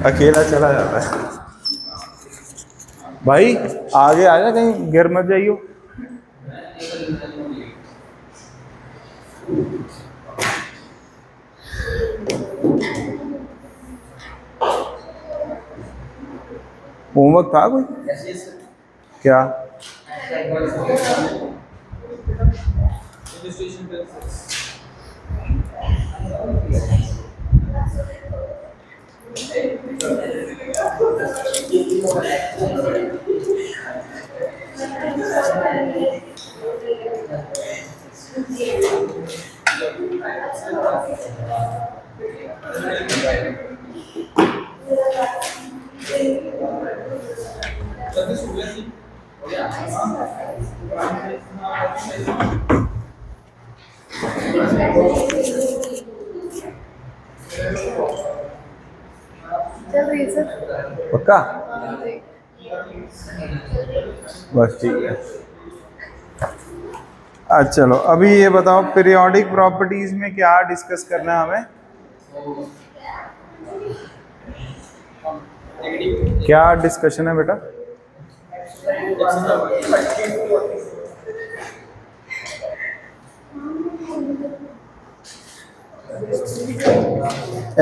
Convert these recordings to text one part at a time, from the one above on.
अकेला चला जाता है। भाई आगे आ जा, कहीं गिर मत जाइयो। होमवर्क था कोई? क्या? पक्का? बस ठीक है। अच्छा चलो, अभी ये बताओ पीरियोडिक प्रॉपर्टीज में क्या डिस्कस करना है हमें? क्या डिस्कशन है बेटा?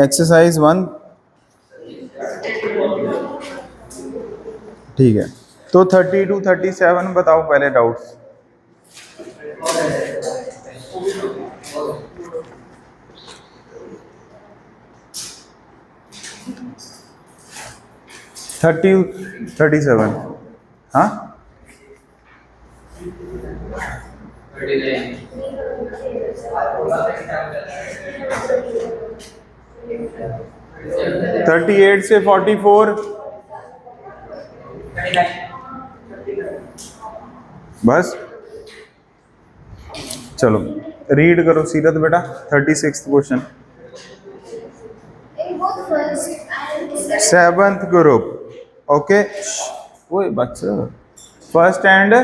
एक्सरसाइज 1, ठीक है। तो 30 to 37 बताओ पहले डाउट्स। थर्टी 37, हाँ 38 से 44, बस चलो रीड करो सीरत बेटा 36 क्वेश्चन। 7th group, okay. वो बच्चा फर्स्ट एंड,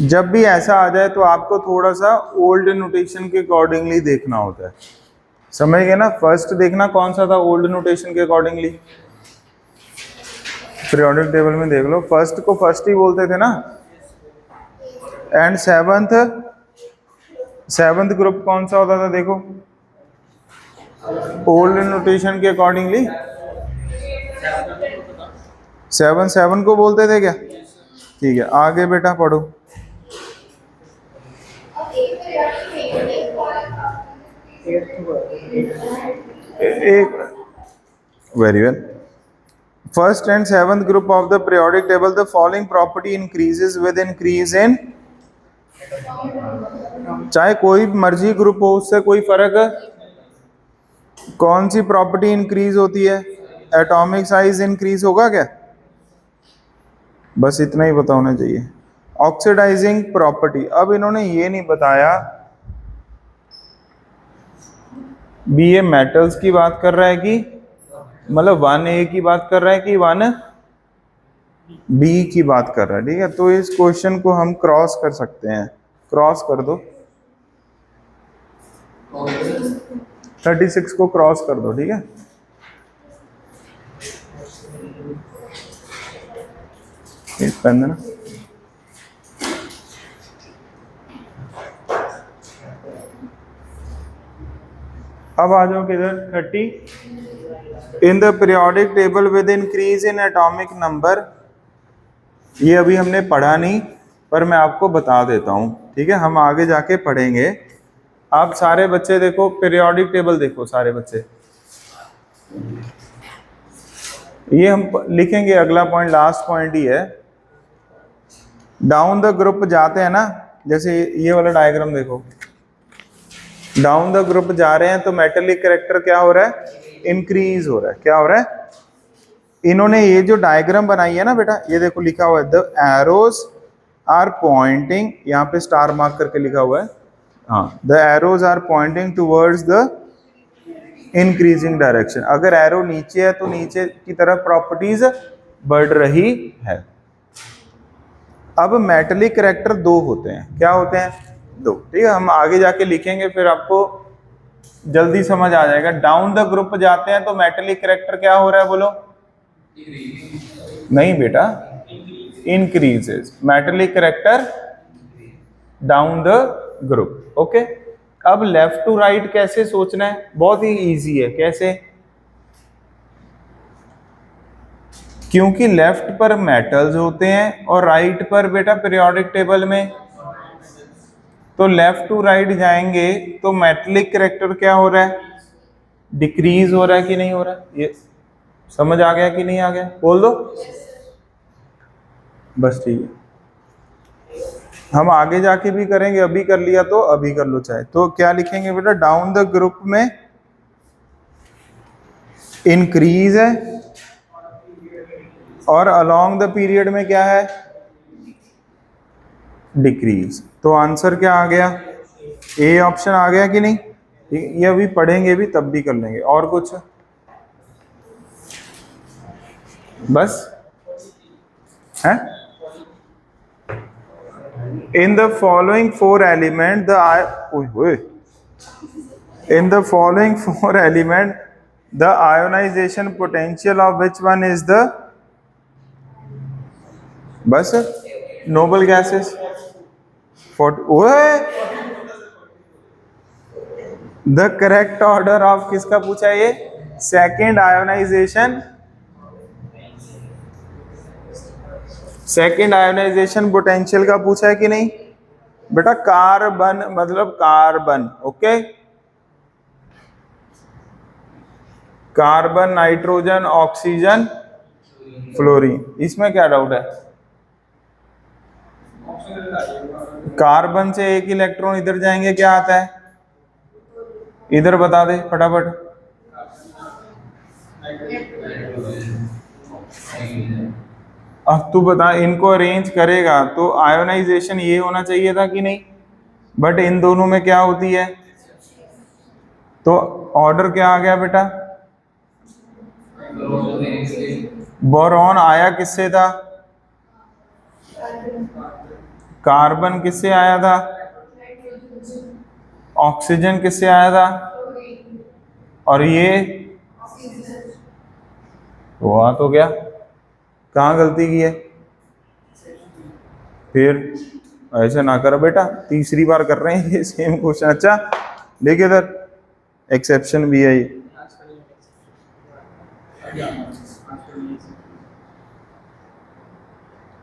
जब भी ऐसा आ जाए तो आपको थोड़ा सा ओल्ड नोटेशन के अकॉर्डिंगली देखना होता है, समझ गए ना? फर्स्ट देखना कौन सा था ओल्ड नोटेशन के अकॉर्डिंगली, पीरियोडिक टेबल में देख लो, फर्स्ट को फर्स्ट ही बोलते थे ना। एंड सेवंथ ग्रुप कौन सा होता था देखो, ओल्ड नोटेशन के अकॉर्डिंगली 7 को बोलते थे क्या? ठीक है, आगे बेटा पढ़ो। एक very well. First and seventh group of the periodic table, the following property increases with increase in, चाहे कोई मर्जी ग्रुप हो उससे कोई फर्क है? कौन सी प्रॉपर्टी इंक्रीज होती है? एटॉमिक साइज इंक्रीज होगा क्या? बस इतना ही पता होना चाहिए। ऑक्सीडाइजिंग प्रॉपर्टी, अब इन्होंने ये नहीं बताया भी ये मेटल्स की बात कर रहा है कि मतलब 1A की बात कर रहा है कि 1B की बात कर रहा है, ठीक है। तो इस क्वेश्चन को हम क्रॉस कर सकते हैं, क्रॉस कर दो 36 को क्रॉस कर दो, ठीक है। एक पेन देना। अब आ जाओ किधर, 30 in the periodic table with increase in atomic number, ये अभी हमने पढ़ा नहीं पर मैं आपको बता देता हूँ, ठीक है। हम आगे जाके पढ़ेंगे। आप सारे बच्चे देखो पीरियोडिक टेबल देखो, सारे बच्चे ये हम लिखेंगे, अगला पॉइंट लास्ट पॉइंट ही है। डाउन द ग्रुप जाते हैं ना, जैसे ये वाला डायग्राम देखो, डाउन द ग्रुप जा रहे हैं तो मेटेलिक कैरेक्टर क्या हो रहा है? इंक्रीज हो रहा है। क्या हो रहा है? इन्होंने ये जो डायग्राम बनाई है ना बेटा, ये देखो लिखा हुआ है द एरोज आर पॉइंटिंग, यहाँ पे स्टार मार्क करके लिखा हुआ है, हाँ, the arrows are pointing towards the increasing direction. अगर एरो नीचे है तो नीचे की तरफ प्रॉपर्टीज बढ़ रही है। अब मेटेलिक कैरेक्टर दो होते हैं, क्या होते हैं? दो, ठीक है। हम आगे जाके लिखेंगे, फिर आपको जल्दी समझ आ जाएगा। डाउन द ग्रुप जाते हैं तो मेटेलिक कैरेक्टर क्या हो रहा है बोलो? नहीं बेटा, increases metallic character down the group. Okay, अब लेफ्ट टू राइट कैसे सोचना है? बहुत ही इजी है। कैसे? क्योंकि लेफ्ट पर मेटल्स होते हैं और राइट पर बेटा पीरियोडिक टेबल में, तो लेफ्ट टू राइट जाएंगे तो मेटेलिक कैरेक्टर क्या हो रहा है? डिक्रीज हो रहा है कि नहीं हो रहा है? ये समझ आ गया कि नहीं आ गया? बोल दो। बस ठीक है, हम आगे जाके भी करेंगे, अभी कर लिया तो अभी कर लो चाहे। तो क्या लिखेंगे बेटा? डाउन द ग्रुप में इंक्रीज है और अलोंग द पीरियड में क्या है? डिक्रीज। तो आंसर क्या आ गया? ए ऑप्शन आ गया कि नहीं? ये अभी पढ़ेंगे भी तब भी कर लेंगे। और कुछ? बस है? In the following four element, in the following four element, the ionization potential of which one is the? बस noble gases. The correct order of किसका पूछा है ये? Second ionization, second ionization potential का पूछा है कि नहीं बेटा? कार्बन मतलब carbon, okay, carbon, nitrogen, oxygen, fluorine. इसमें क्या डाउट है? कार्बन से एक इलेक्ट्रॉन इधर जाएंगे, क्या आता है? इधर बता दे फटाफट। अब तू बता, इनको अरेंज करेगा तो आयोनाइजेशन ये होना चाहिए था कि नहीं? बट इन दोनों में क्या होती है? तो ऑर्डर क्या आ गया बेटा? बोरॉन आया किससे था? कार्बन किससे आया था? ऑक्सीजन किससे आया था? और ये हुआ तो क्या? कहाँ गलती की है? फिर ऐसे ना करो बेटा, तीसरी बार कर रहे हैं ये सेम क्वेश्चन। अच्छा देखिए इधर, एक्सेप्शन भी है ये।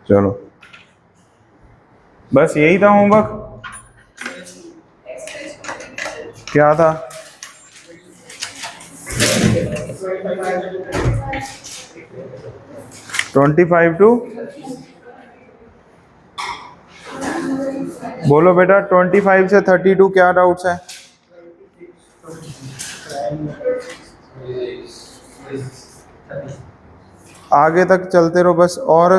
चलो बस यही था होमवर्क। क्या था? ट्वेंटी 25 टू, बोलो बेटा 25 से 32 क्या डाउट्स है? आगे तक चलते रहो बस। और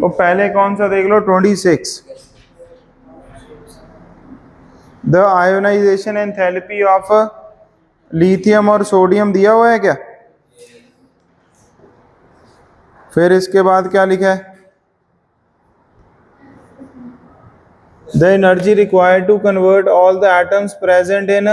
तो पहले कौन सा देख लो? 26। The ionisation enthalpy of lithium और सोडियम दिया हुआ है क्या? फिर इसके बाद क्या लिखा है? The energy required to convert all the atoms present in,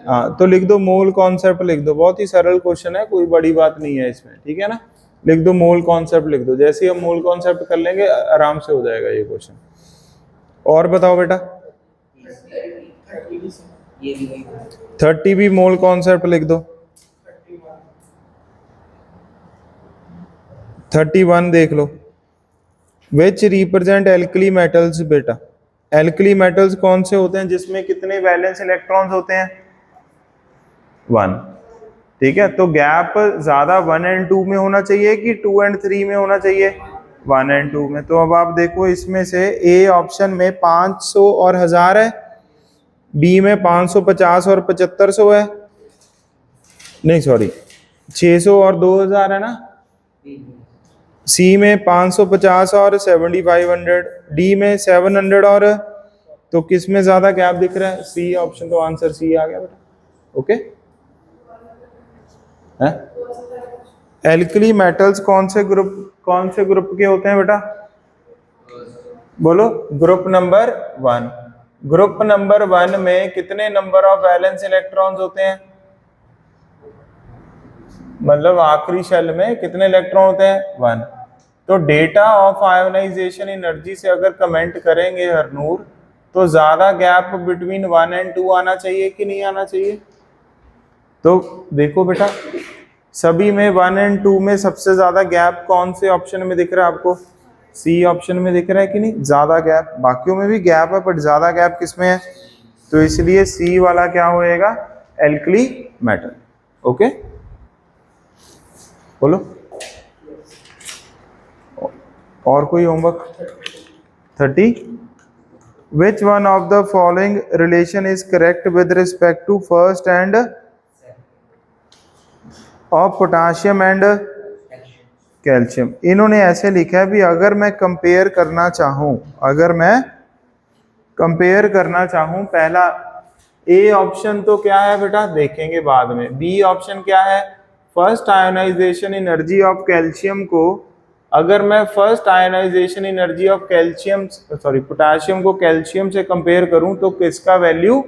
हाँ तो लिख दो मोल कॉन्सेप्ट लिख दो। बहुत ही सरल क्वेश्चन है, कोई बड़ी बात नहीं है इसमें, ठीक है ना? लिख दो मोल कॉन्सेप्ट लिख दो। जैसे ही हम मोल कॉन्सेप्ट कर लेंगे आराम से हो जाएगा ये क्वेश्चन। और बताओ बेटा, 30 भी मोल कॉन्सेप्ट लिख दो। 31 देख लो, विच रिप्रेजेंट एल्कली मेटल्स। बेटा एल्कली मेटल्स कौन से होते हैं जिसमें कितने वैलेंस इलेक्ट्रॉन्स होते हैं? 1, ठीक है। तो गैप ज्यादा 1 और 2 में होना चाहिए कि 2 और 3 में होना चाहिए? 1 और 2 में। तो अब आप देखो इसमें से ए ऑप्शन में 500 और 1000 है, बी में 550 और 7500 है, नहीं सॉरी 600 और 2000 है ना, सी में 550 और 7500, डी में 700 और, तो किस में ज्यादा गैप दिख रहा है? सी ऑप्शन, तो आंसर सी आ गया बेटा। ओके, एल्कली मेटल्स कौन से ग्रुप के होते हैं बेटा? बोलो, ग्रुप नंबर 1। ग्रुप नंबर 1 में कितने नंबर ऑफ वैलेंस इलेक्ट्रॉन्स होते हैं? मतलब आखिरी शेल में कितने इलेक्ट्रॉन होते हैं? 1। तो डेटा ऑफ आयोनाइजेशन एनर्जी से अगर कमेंट करेंगे हरनूर, तो ज्यादा गैप बिटवीन 1 एंड 2 आना चाहिए कि नहीं आना चाहिए? तो देखो बेटा, सभी में 1 एंड 2 में सबसे ज्यादा गैप कौन से ऑप्शन में दिख रहा है आपको? सी ऑप्शन में दिख रहा है कि नहीं? ज्यादा गैप, बाकियों में भी गैप है बट ज्यादा गैप किस में है? तो इसलिए सी वाला क्या होएगा? Alkali metal. ओके, बोलो और कोई homework? 30, which one of the following relation is correct with respect to first and of potassium and calcium? इन्होंने ऐसे लिखा है भी अगर मैं कंपेयर करना चाहूं, पहला ए ऑप्शन तो क्या है बेटा? देखेंगे बाद में। बी ऑप्शन क्या है? First ionisation energy of calcium को, अगर मैं first ionisation energy of potassium को कैल्शियम से कंपेयर करूं तो किसका वैल्यू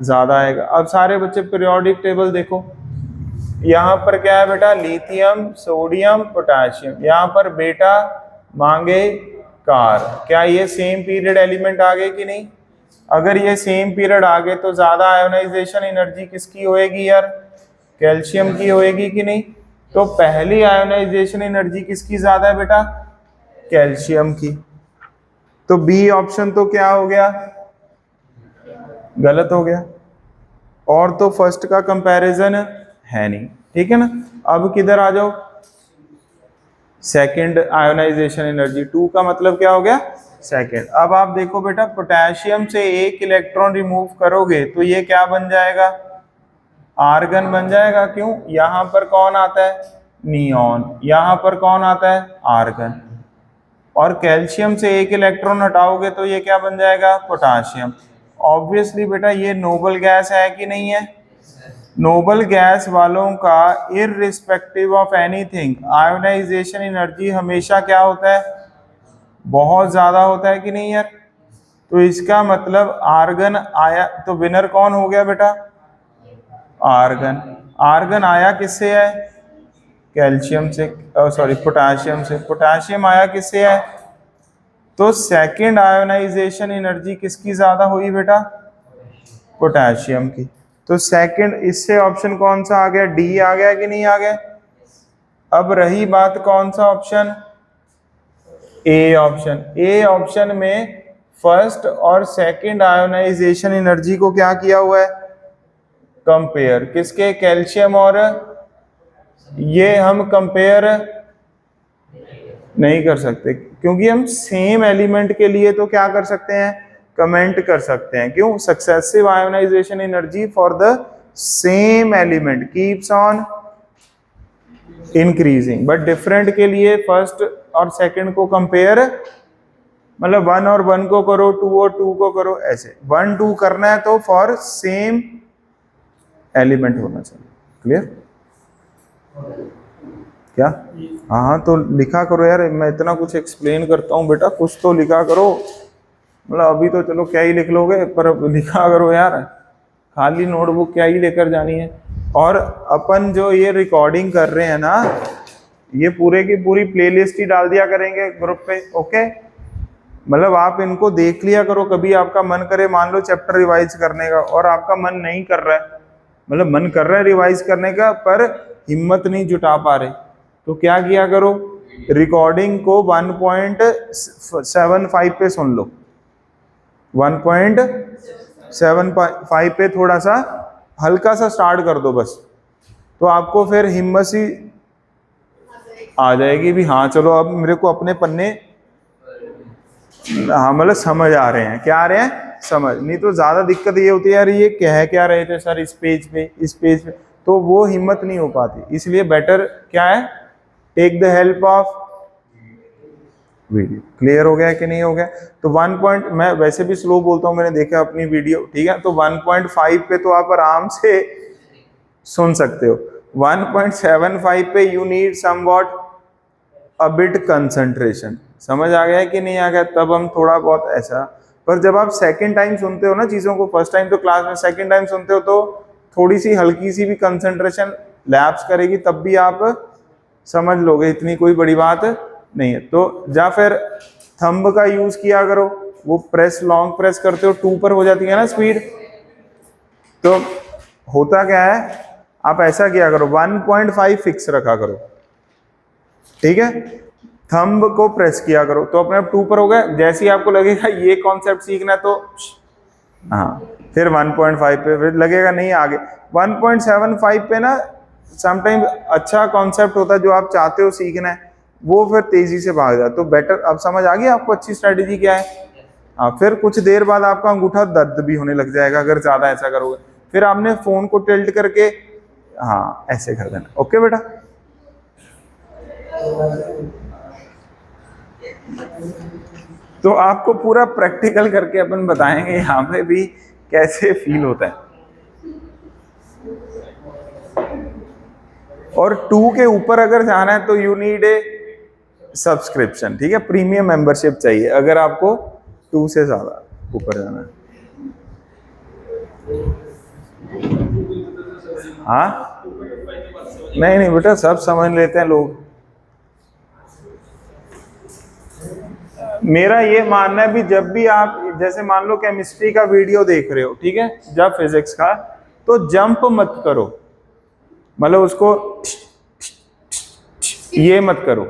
ज्यादा आएगा? अब सारे बच्चे पीरियोडिक टेबल देखो, यहाँ पर क्या है बेटा? Lithium, sodium, potassium. यहाँ पर बेटा मांगे कार, क्या ये सेम पीरियड एलिमेंट आ गए कि नहीं? अगर ये सेम पीरियड आ गए तो ज्यादा आयोनाइजेशन एनर्जी किसकी होएगी यार? कैल्शियम की होएगी कि नहीं? तो पहली आयोनाइजेशन एनर्जी किसकी ज्यादा है बेटा? कैल्शियम की। तो बी ऑप्शन तो क्या हो गया? गलत हो गया, और तो फर्स्ट का कंपैरिजन है नहीं, ठीक है ना। अब किधर आ जाओ? सेकंड आयोनाइजेशन एनर्जी, 2 का मतलब क्या हो गया? सेकंड। अब आप देखो बेटा, पोटेशियम से एक इलेक्ट्रॉन रिमूव करोगे तो ये क्या बन जाएगा? आर्गन बन जाएगा। क्यों? यहाँ पर कौन आता है? नियॉन। यहाँ पर कौन आता है? आर्गन। और कैल्शियम से एक इलेक्ट्रॉन हटाओगे तो ये क्या बन जाएगा? पोटाशियम। ऑब्वियसली बेटा ये नोबल गैस है कि नहीं है? नोबल गैस वालों का irrespective of anything ionisation energy हमेशा क्या होता है? बहुत ज्यादा होता है कि नहीं यार? तो इसका मतलब आर्गन आया, तो विनर कौन हो गया बेटा? आर्गन। आर्गन आया किससे है? कैल्शियम से, पोटाशियम से। पोटाशियम आया किससे है? तो सेकंड आयोनाइजेशन एनर्जी किसकी ज्यादा हुई बेटा? पोटाशियम की। तो सेकंड, इससे ऑप्शन कौन सा आ गया? डी आ गया कि नहीं आ गया? अब रही बात कौन सा option? A option. A option में फर्स्ट और सेकंड आयोनाइजेशन एनर्जी को क्या किया हुआ है? कंपेयर। किसके? कैल्शियम और, ये हम कंपेयर नहीं कर सकते क्योंकि हम सेम एलिमेंट के लिए तो क्या कर सकते हैं? कमेंट कर सकते हैं। क्यों? Successive ionisation energy for the same element keeps on increasing, but different के लिए फर्स्ट और सेकंड को कंपेयर, मतलब 1 और 1 को करो, 2 और 2 को करो, ऐसे 1 2 करना है तो फॉर सेम एलिमेंट होना चाहिए। क्लियर? क्या? हाँ, तो लिखा करो यार, मैं इतना कुछ एक्सप्लेन करता हूँ बेटा, कुछ तो लिखा करो। मतलब अभी तो चलो क्या ही लिख लोगे, पर लिखा करो यार, खाली नोटबुक क्या ही लेकर जानी है। और अपन जो ये रिकॉर्डिंग कर रहे हैं ना, ये पूरे की पूरी प्लेलिस्ट ही डाल दिया करेंगे ग्रुप पे। ओके, मतलब आप इनको देख लिया करो, कभी आपका मन करे, मान लो चैप्टर रिवाइज करने का और आपका मन नहीं कर रहा है, मतलब मन कर रहा है रिवाइज करने का पर हिम्मत नहीं जुटा पा रहे, तो क्या किया करो? रिकॉर्डिंग को 1.75 पे सुन लो, 1.75 पे थोड़ा सा हल्का सा स्टार्ट कर दो बस, तो आपको फिर हिम्मत सी आ जाएगी भी हाँ चलो अब मेरे को अपने पन्ने, हाँ मतलब समझ आ रहे हैं। क्या आ रहे हैं? समझ। नहीं तो ज्यादा दिक्कत ये होती है यार ये कह क्या रहे थे सर इस पेज पे, इस पेज पे, तो वो हिम्मत नहीं हो पाती। इसलिए बेटर क्या है? Take the help of video. Clear हो गया कि नहीं हो गया? तो 1 पॉइंट, मैं वैसे भी स्लो बोलता हूँ, मैंने देखा अपनी वीडियो, ठीक है, तो 1.5 पे तो आप आराम से सुन सकते हो। 1.75 पे you need somewhat a bit concentration. समझ आ गया है कि नहीं आ गया? तब हम थोड़ा बहुत ऐसा, पर जब आप सेकंड टाइम सुनते हो ना चीजों को, फर्स्ट टाइम तो क्लास में, सेकंड टाइम सुनते हो तो थोड़ी सी हल्की सी भी कंसंट्रेशन लैप्स करेगी, तब भी आप समझ लोगे, इतनी कोई बड़ी बात नहीं है। तो या फिर थंब का यूज किया करो, वो प्रेस, लॉन्ग प्रेस करते हो 2 पर हो जाती है ना स्पीड। तो होता क्या है, आप ऐसा किया करो, 1.5 फिक्स रखा करो, ठीक है, थंब को प्रेस किया करो तो अपने आप 2 पर हो गया। जैसे ही आपको लगेगा ये कॉन्सेप्ट सीखना है तो हाँ, फिर 1.5 पे, फिर लगेगा नहीं आगे 1.75 पे ना समटाइम अच्छा कॉन्सेप्ट होता है जो आप चाहते हो सीखना है, वो फिर तेजी से भाग जाए। तो बेटर, अब समझ आ गई आपको अच्छी स्ट्रेटेजी क्या है? हाँ, फिर कुछ देर बाद आपका अंगूठा दर्द भी होने लग जाएगा अगर ज्यादा ऐसा करोगे। फिर आपने फोन को टिल्ट करके हाँ ऐसे कर देना। ओके बेटा, तो आपको पूरा प्रैक्टिकल करके अपन बताएंगे यहाँ पे भी कैसे फील होता है। और 2 के ऊपर अगर जाना है तो यू नीड ए सब्सक्रिप्शन, ठीक है, प्रीमियम मेंबरशिप चाहिए अगर आपको 2 से ज्यादा ऊपर जाना है। हाँ नहीं नहीं बेटा, सब समझ लेते हैं लोग। मेरा ये मानना है भी, जब भी आप जैसे मान लो केमिस्ट्री का वीडियो देख रहे हो, ठीक है, जब फिजिक्स का, तो जंप मत करो, मतलब उसको ये मत करो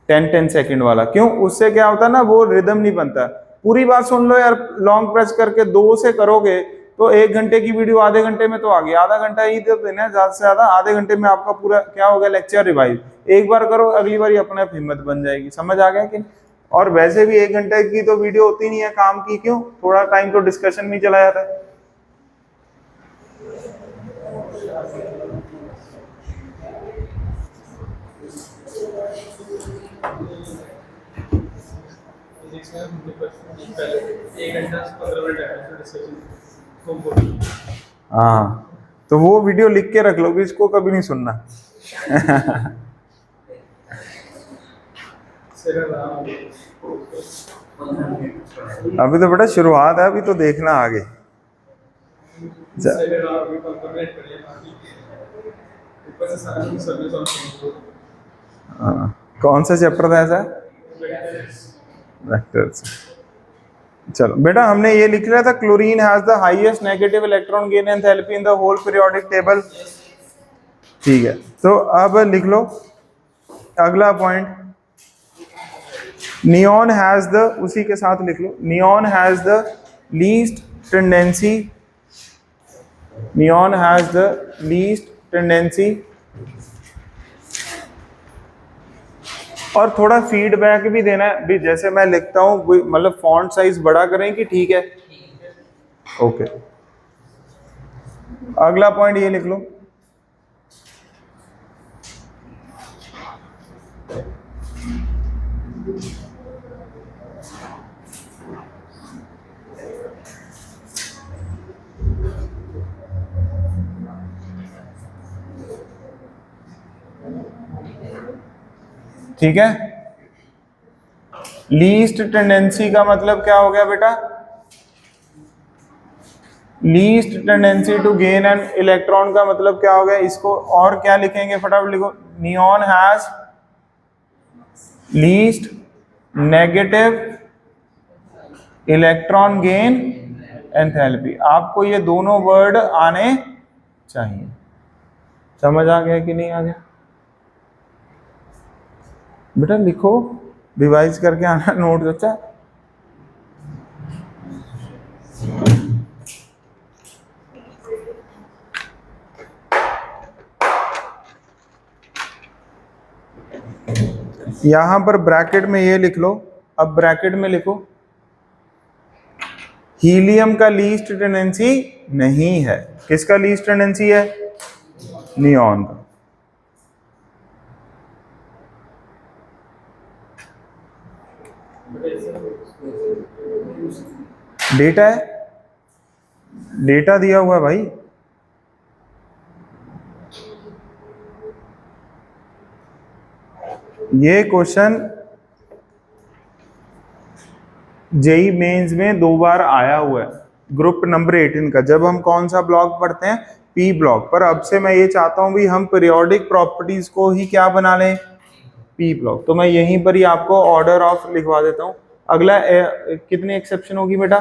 10-10 सेकंड वाला। क्यों? उससे क्या होता है ना, वो रिदम नहीं बनता। पूरी बात सुन लो यार, लॉन्ग प्रेस करके 2 से करोगे तो 1 घंटे की वीडियो आधे घंटे में तो आ गई। आधा घंटा ही तो देना है, ज्यादा से ज्यादा आधे घंटे में आपका पूरा क्या हो गया, लेक्चर रिवाइज। एक बार करो, अगली बार अपने आप हिम्मत बन जाएगी। समझ आ गया कि? और वैसे भी 1 घंटे की तो वीडियो होती नहीं है काम की, क्यों? थोड़ा टाइम तो डिस्कशन में चला जाता है। हाँ, तो वो वीडियो लिख के रख लो कि इसको कभी नहीं सुनना। अभी तो बेटा शुरुआत है, अभी तो देखना आगे। हाँ, कौन सा चैप्टर था ऐसा? वेक्टर्स। चलो बेटा, हमने ये लिख लिया था, chlorine has the highest negative electron gain enthalpy in the whole periodic table. ठीक है, तो अब लिख लो अगला पॉइंट, नियॉन हैज द, उसी के साथ लिख लो, neon has the least tendency, neon has the least tendency. और थोड़ा फीडबैक भी देना है भी, जैसे मैं लिखता हूँ मतलब फॉन्ट साइज बड़ा करें कि ठीक है? ओके, अगला पॉइंट ये लिख लो, ठीक है, लीस्ट टेंडेंसी का मतलब क्या हो गया बेटा? Least tendency to gain an electron का मतलब क्या हो गया? इसको और क्या लिखेंगे, फटाफट लिखो, neon has least negative electron gain enthalpy. आपको ये दोनों वर्ड आने चाहिए। समझ आ गया कि नहीं आ गया? बेटा लिखो, रिवाइज करके आना नोट। अच्छा, यहां पर ब्रैकेट में ये लिख लो, अब ब्रैकेट में लिखो, हीलियम का लीस्ट टेंडेंसी नहीं है। किसका लीस्ट टेंडेंसी है? नियॉन का। डेटा है, डेटा दिया हुआ है भाई। ये क्वेश्चन जेई मेंस में 2 बार आया हुआ है, ग्रुप नंबर 18 का, जब हम कौन सा ब्लॉक पढ़ते हैं, पी ब्लॉक। पर अब से मैं ये चाहता हूं भी हम पीरियोडिक प्रॉपर्टीज को ही क्या बना लें, पी ब्लॉक। तो मैं यहीं पर ही आपको ऑर्डर ऑफ लिखवा देता हूं। अगला कितनी एक्सेप्शन होगी बेटा?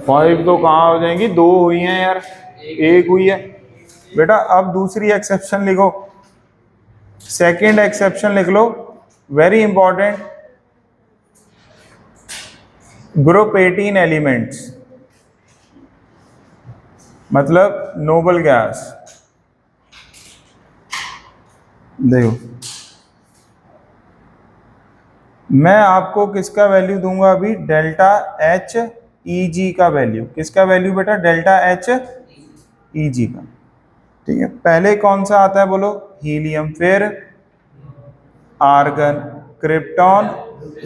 5 तो कहाँ हो जाएंगी, 2 हुई हैं यार, 1 हुई है बेटा। अब दूसरी एक्सेप्शन लिखो, सेकेंड एक्सेप्शन लिख लो, वेरी इंपॉर्टेंट। ग्रुप 18 एलिमेंट्स मतलब नोबल गैस। देखो मैं आपको किसका वैल्यू दूंगा अभी, डेल्टा एच ई जी का वैल्यू। किसका वैल्यू बेटा? डेल्टा एच ई जी का। ठीक है, पहले कौन सा आता है बोलो? हीलियम, फिर argon, krypton,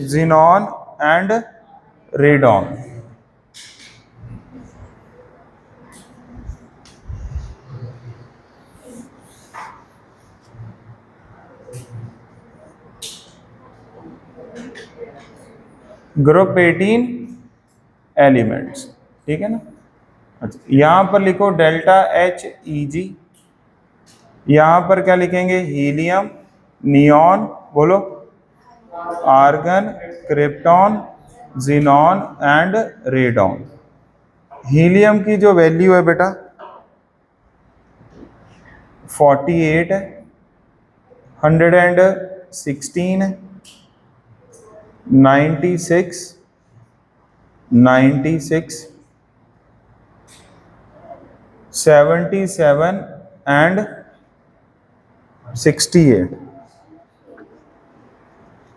xenon and radon. Group 18 elements, ठीक है ना। अच्छा, यहां पर लिखो डेल्टा एच ई जी, यहां पर क्या लिखेंगे? हीलियम, नियॉन, बोलो, argon, krypton, xenon and radon. Helium की जो वैल्यू है बेटा 48 है, 116 है, 96, 77 एंड 68।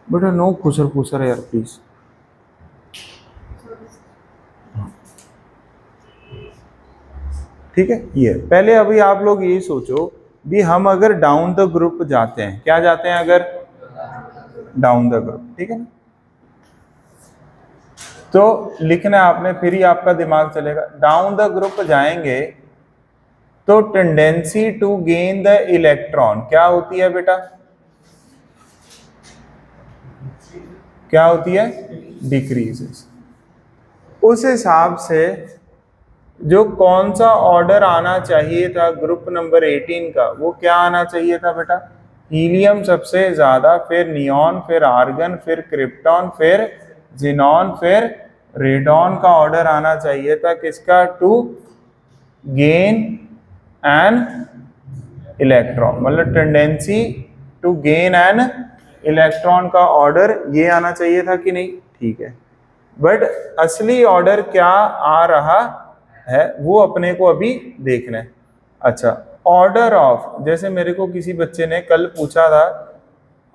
बेटा नो खुसर खुसर यार प्लीज। ठीक है, ये पहले अभी आप लोग ये सोचो भी हम अगर डाउन द ग्रुप जाते हैं, क्या जाते हैं? अगर डाउन द ग्रुप, ठीक है ना, तो लिखना आपने, फिर ही आपका दिमाग चलेगा। डाउन द ग्रुप जाएंगे तो tendency to gain the electron क्या होती है बेटा? क्या होती है? डिक्रीजेस। उस हिसाब से जो कौन सा ऑर्डर आना चाहिए था ग्रुप नंबर 18 का, वो क्या आना चाहिए था बेटा? हीलियम सबसे ज्यादा, फिर नियॉन, फिर आर्गन, फिर क्रिप्टॉन, फिर जिनॉन, फिर रेडॉन का ऑर्डर आना चाहिए था। किसका? टू गेन एन इलेक्ट्रॉन, मतलब tendency to gain an electron का ऑर्डर ये आना चाहिए था कि नहीं? ठीक है, बट असली ऑर्डर क्या आ रहा है वो अपने को अभी देखना है। अच्छा, ऑर्डर ऑफ, जैसे मेरे को किसी बच्चे ने कल पूछा था,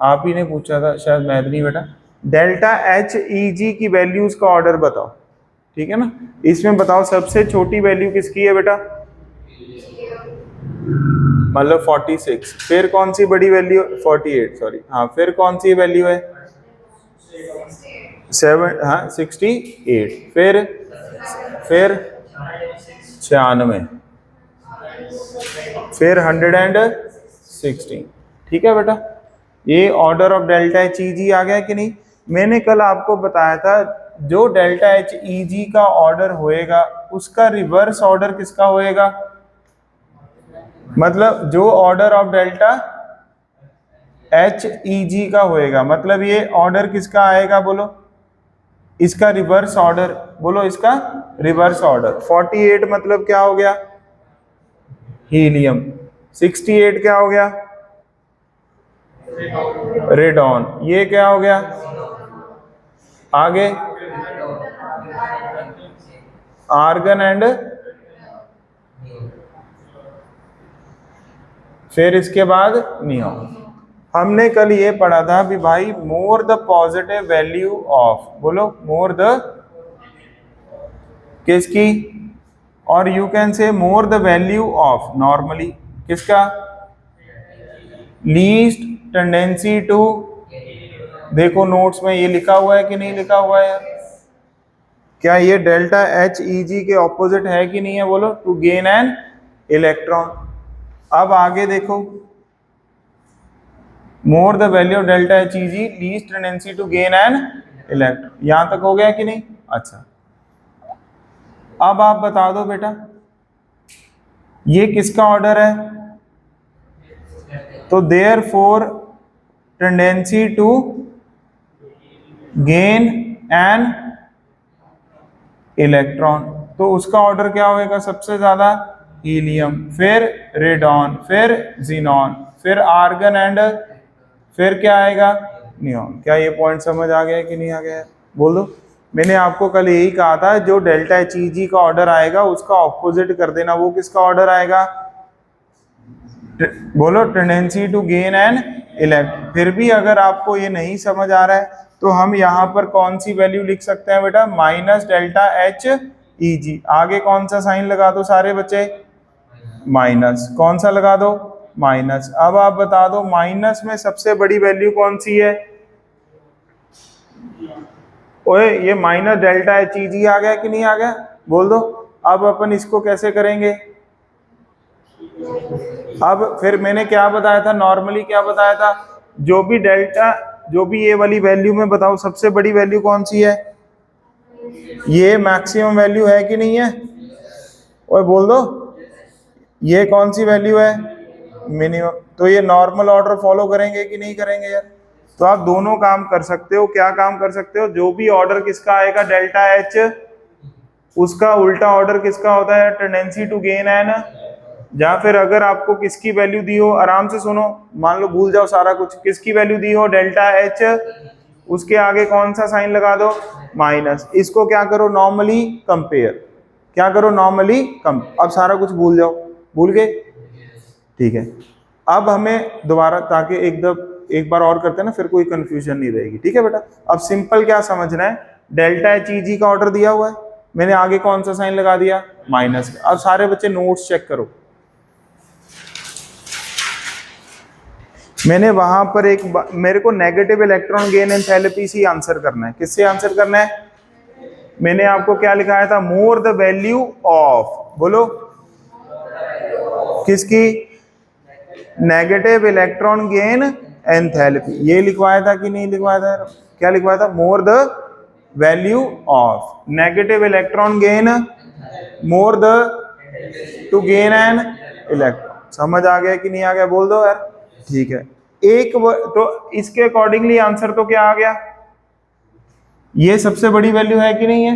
आप ही ने पूछा था शायद, मैदनी बेटा, डेल्टा एच ई जी की वैल्यूज का ऑर्डर बताओ। ठीक है ना, इसमें बताओ सबसे छोटी वैल्यू किसकी है बेटा? मतलब 46। फिर कौन सी बड़ी वैल्यू? 48, सॉरी, हाँ, फिर कौन सी वैल्यू है? 7, हाँ 68, फिर 96, फिर 116। ठीक है बेटा, ये order of delta H E G आ गया कि नहीं? मैंने कल आपको बताया था जो डेल्टा एच ई जी का ऑर्डर होएगा उसका रिवर्स ऑर्डर किसका होएगा? मतलब जो order of delta H E G का होएगा, मतलब ये ऑर्डर किसका आएगा बोलो? इसका रिवर्स ऑर्डर, बोलो इसका रिवर्स ऑर्डर। 48 मतलब क्या हो गया? हीलियम। 68 क्या हो गया? रेडॉन। ये क्या हो गया? आगे आर्गन एंड, फिर इसके बाद नियॉन। हमने कल ये पढ़ा था भी भाई, more the positive value of, बोलो मोर द किसकी? और you can say more the value of, normally किसका? लीस्ट टेंडेंसी टू, देखो नोट्स में ये लिखा हुआ है कि नहीं लिखा हुआ है यार? क्या ये डेल्टा एच ई जी के ऑपोजिट है कि नहीं है? बोलो, टू गेन एन इलेक्ट्रॉन। अब आगे देखो, more the value of delta H E G least tendency to gain an electron. यहां तक हो गया कि नहीं? अच्छा, अब आप बता दो बेटा ये किसका ऑर्डर है? तो therefore tendency to gain an electron, तो उसका ऑर्डर क्या होएगा? सबसे ज्यादा हीलियम, फिर रेडॉन, फिर जीनॉन, फिर आर्गन एंड फिर क्या आएगा? नियॉन। क्या ये पॉइंट समझ आ गया कि नहीं आ गया? बोल दो। मैंने आपको कल यही कहा था, जो डेल्टा एच ई जी का ऑर्डर आएगा उसका ऑपोजिट कर देना। वो किसका ऑर्डर आएगा? बोलो, tendency to gain an electron. फिर भी अगर आपको ये नहीं समझ आ रहा है तो हम यहाँ पर कौन सी वैल्यू लिख सकते हैं बेटा? माइनस डेल्टा एच ई जी। आगे कौन सा साइन लगा दो सारे बच्चे? माइनस। कौन सा लगा दो? माइनस। अब आप बता दो माइनस में सबसे बड़ी वैल्यू कौन सी है? ओए, ये minus delta H E G आ गया कि नहीं आ गया? बोल दो। अब अपन इसको कैसे करेंगे? अब फिर मैंने क्या बताया था? नॉर्मली क्या बताया था? जो भी डेल्टा, जो भी ये वाली वैल्यू में बताओ सबसे बड़ी वैल्यू कौन सी है? ये मैक्सिमम वैल्यू है कि नहीं है? ओए बोल दो, ये कौन सी वैल्यू है? मिनिमम। तो ये नॉर्मल ऑर्डर फॉलो करेंगे कि नहीं करेंगे यार? तो आप दोनों काम कर सकते हो। क्या काम कर सकते हो? जो भी ऑर्डर किसका आएगा डेल्टा एच, उसका उल्टा ऑर्डर किसका होता है? Tendency to gain an. या फिर अगर आपको किसकी वैल्यू दी हो, आराम से सुनो, मान लो भूल जाओ सारा कुछ, किसकी वैल्यू दी हो? डेल्टा एच, उसके आगे कौन सा साइन लगा दो? माइनस। इसको क्या करो? Normally compare. क्या करो? नॉर्मली कम। अब सारा कुछ भूल जाओ। भूल गए? ठीक है। अब हमें दोबारा, ताकि एक बार और करते हैं ना, फिर कोई कंफ्यूजन नहीं रहेगी। ठीक है बेटा? अब सिंपल क्या समझना है? डेल्टा एच ई जी का ऑर्डर दिया हुआ है, मैंने आगे कौन सा साइन लगा दिया? माइनस। अब सारे बच्चे नोट्स चेक करो। मैंने वहां पर मेरे को नेगेटिव इलेक्ट्रॉन गेन एंथैल्पी से आंसर करना है। किससे आंसर करना है? मैंने आपको क्या लिखाया था? मोर द वैल्यू ऑफ, बोलो, किसकी? Negative electron gain enthalpy. ये लिखवाया था कि नहीं लिखवाया था? क्या लिखवाया था? मोर the value of negative electron gain, more the two gain an electron. समझ आ गया कि नहीं आ गया? बोल दो यार। ठीक है। तो इसके अकॉर्डिंगली आंसर तो क्या आ गया? ये सबसे बड़ी वैल्यू है कि नहीं है?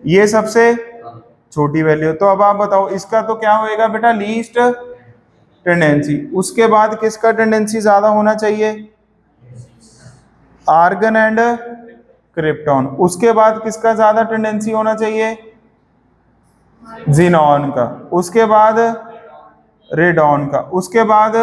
ये सबसे छोटी वैल्यू। तो अब आप बताओ इसका तो क्या होएगा बेटा? Least tendency. उसके बाद किसका टेंडेंसी ज्यादा होना चाहिए? Argon and krypton. उसके बाद किसका ज्यादा टेंडेंसी होना चाहिए? जीनॉन का। उसके बाद रेडॉन का। उसके बाद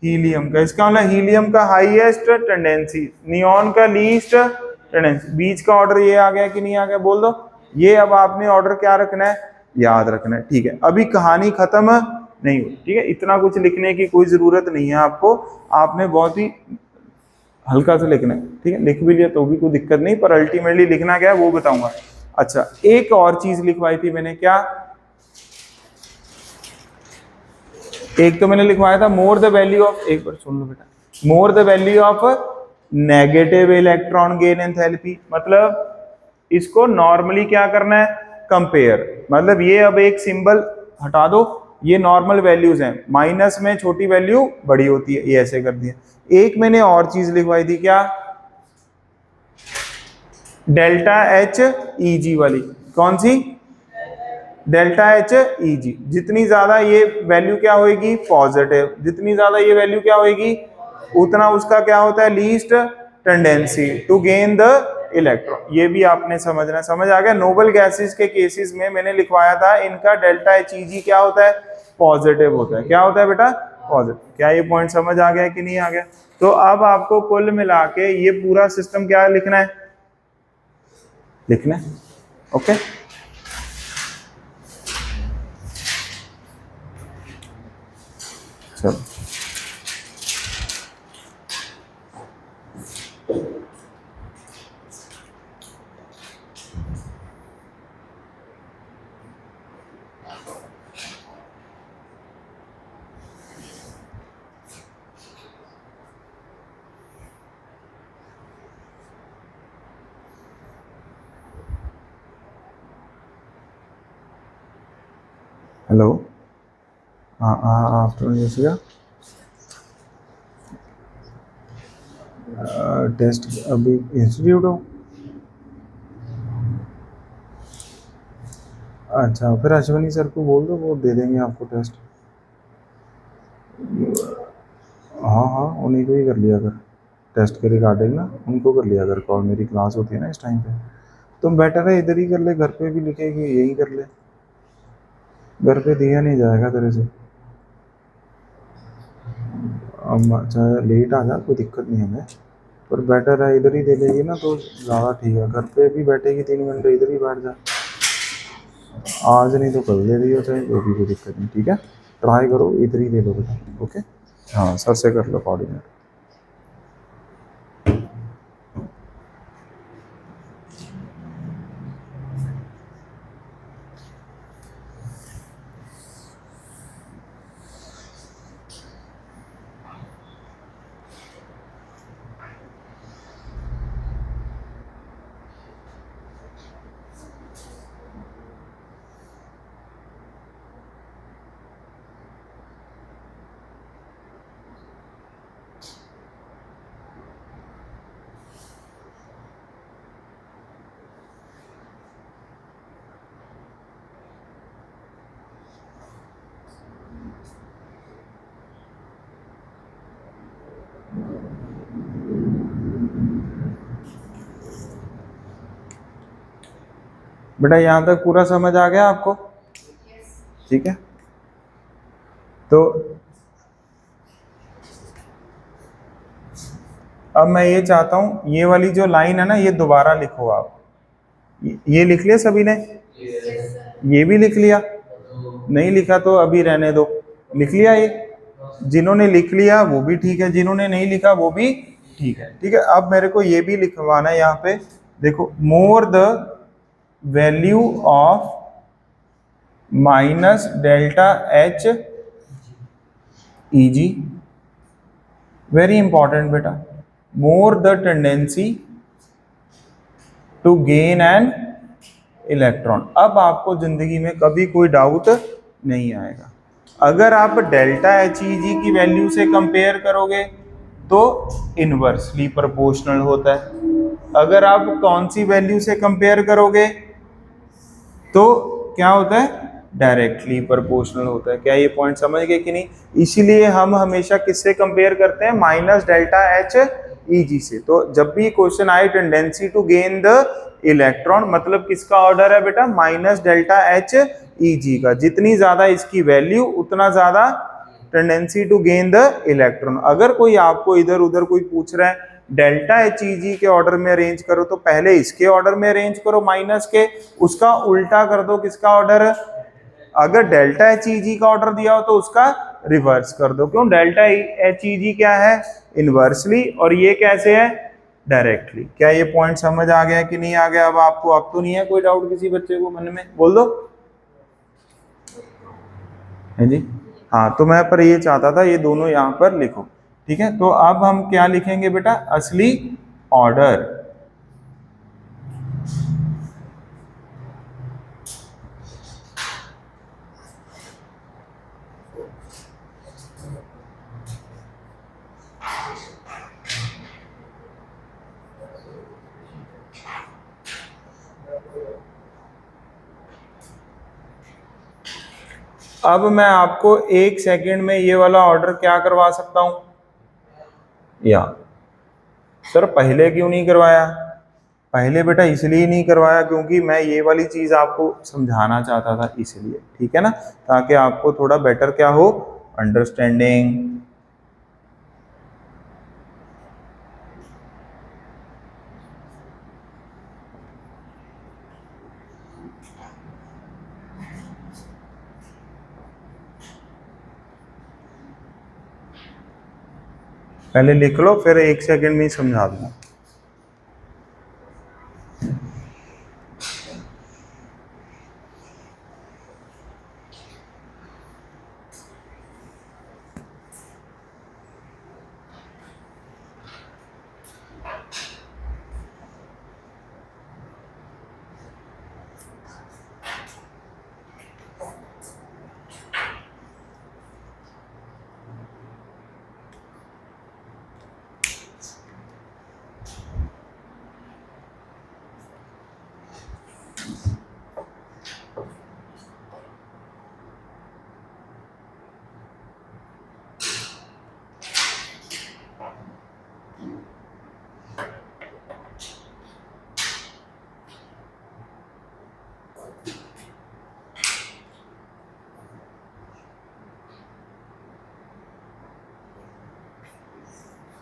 हीलियम का। इसका मतलब हीलियम का हाईएस्ट टेंडेंसी, नियॉन का लीस्ट टेंडेंसी। बीच का ऑर्डर ये आ गया कि नहीं आ गया? बोल दो। ये अब आपने ऑर्डर क्या रखना है? याद रखना है। ठीक है, अभी कहानी खत्म नहीं हुई। ठीक है, इतना कुछ लिखने की कोई जरूरत नहीं है आपको। आपने बहुत ही हल्का से लिखना है। ठीक है, लिख भी लिया तो भी कोई दिक्कत नहीं, पर अल्टीमेटली लिखना क्या है वो बताऊंगा। अच्छा, एक और चीज लिखवाई थी मैंने। क्या? एक तो मैंने लिखवाया था मोर द वैल्यू ऑफ, एक बार सुन लो बेटा, more the value of negative electron gain enthalpy. मतलब इसको नॉर्मली क्या करना है? कंपेयर। मतलब ये अब एक सिंबल हटा दो, ये नॉर्मल वैल्यूज हैं, माइनस में छोटी वैल्यू बड़ी होती है, ये ऐसे कर दिया। एक मैंने और चीज लिखवाई थी। क्या? डेल्टा एच ई जी वाली। कौन सी? डेल्टा एच ई जी। जितनी ज्यादा ये वैल्यू क्या होगी? पॉजिटिव। जितनी ज्यादा ये वैल्यू क्या होगी? उतना उसका क्या होता है? Least tendency to gain the electron. ये भी आपने समझना। समझ आ गया? नोबल गैसेस के केसेस में मैंने लिखवाया था, इनका डेल्टा एच ई जी क्या होता है? पॉजिटिव होता है। क्या होता है बेटा? पॉजिटिव। क्या ये पॉइंट समझ आ गया कि नहीं आ गया? तो अब आपको कुल मिला के ये पूरा सिस्टम क्या लिखना है? लिखना है। ओके, चलो। हेलो, हाँ हाँ आफ्टरनून जैसे टेस्ट अभी इंस्टीट्यूट हो? अच्छा, फिर अश्वनी सर को बोल दो, वो दे देंगे आपको टेस्ट। हाँ हाँ, उन्हीं को ही कर लिया कर, टेस्ट के रिगार्डिंग ना उनको कर लिया कर कॉल, मेरी क्लास होती है ना इस टाइम पे। तुम बेटर है इधर ही कर ले, घर पे भी लिखेगी यही कर ले, घर पे दिया नहीं जाएगा तेरे से। अब चाहे लेट आ जा, कोई दिक्कत नहीं हमें, पर बेटर है इधर ही दे लेगी ना तो ज़्यादा ठीक है। घर पे भी बैठेगी 3 घंटे, इधर ही बैठ जा, आज नहीं तो कल दे दियो चाहे, वो भी कोई दिक्कत नहीं, ठीक है। ट्राई करो इधर ही दे लो बेटा, ओके। हाँ सर से कर लो कोऑर्डिनेट। बेटा यहाँ तक पूरा समझ आ गया आपको? ठीक है, तो अब मैं ये चाहता हूँ ये वाली जो लाइन है ना, ये दोबारा लिखो आप। ये लिख लिया सभी ने? ये भी लिख लिया? नहीं लिखा तो अभी रहने दो। लिख लिया ये? जिन्होंने लिख लिया वो भी ठीक है, जिन्होंने नहीं लिखा वो भी ठीक है। ठीक है, अब मेरे को ये भी लिखवाना है यहाँ पे, देखो, more the value of minus delta H E G, very important बेटा, more the tendency to gain an electron. अब आपको जिंदगी में कभी कोई डाउट नहीं आएगा। अगर आप डेल्टा एच ई जी की वैल्यू से कंपेयर करोगे तो इनवर्सली प्रोपोर्शनल होता है, अगर आप कौन सी वैल्यू से कंपेयर करोगे तो क्या होता है, डायरेक्टली प्रोपोर्शनल होता है। क्या ये पॉइंट समझ गए कि नहीं? इसीलिए हम हमेशा किससे कंपेयर करते हैं, minus delta H E G से। तो जब भी क्वेश्चन आए tendency to gain the electron, मतलब किसका ऑर्डर है बेटा, minus delta H E G का। जितनी ज्यादा इसकी वैल्यू उतना ज्यादा tendency to gain the electron. अगर कोई आपको इधर उधर कोई पूछ रहा है डेल्टा एच ई जी के ऑर्डर में अरेंज करो, तो पहले इसके ऑर्डर में अरेंज करो माइनस के, उसका उल्टा कर दो किसका ऑर्डर। अगर डेल्टा एच ई जी का ऑर्डर दिया हो तो उसका रिवर्स कर दो। क्यों? डेल्टा एच ई जी क्या है, इनवर्सली, और ये कैसे है, डायरेक्टली। क्या ये पॉइंट समझ आ गया कि नहीं आ गया अब आपको? अब तो नहीं है कोई डाउट किसी बच्चे को मन में? बोल दो है जी। हाँ, तो मैं पर ये चाहता था ये दोनों यहाँ पर लिखो। ठीक है, तो अब हम क्या लिखेंगे बेटा, असली ऑर्डर। अब मैं आपको 1 सेकंड में ये वाला ऑर्डर क्या करवा सकता हूं, या सर पहले क्यों नहीं करवाया? पहले बेटा इसलिए नहीं करवाया क्योंकि मैं ये वाली चीज आपको समझाना चाहता था, इसलिए। ठीक है ना, ताकि आपको थोड़ा बेटर क्या हो, अंडरस्टैंडिंग। पहले लिख लो, फिर 1 सेकंड में ही समझा दूंगा।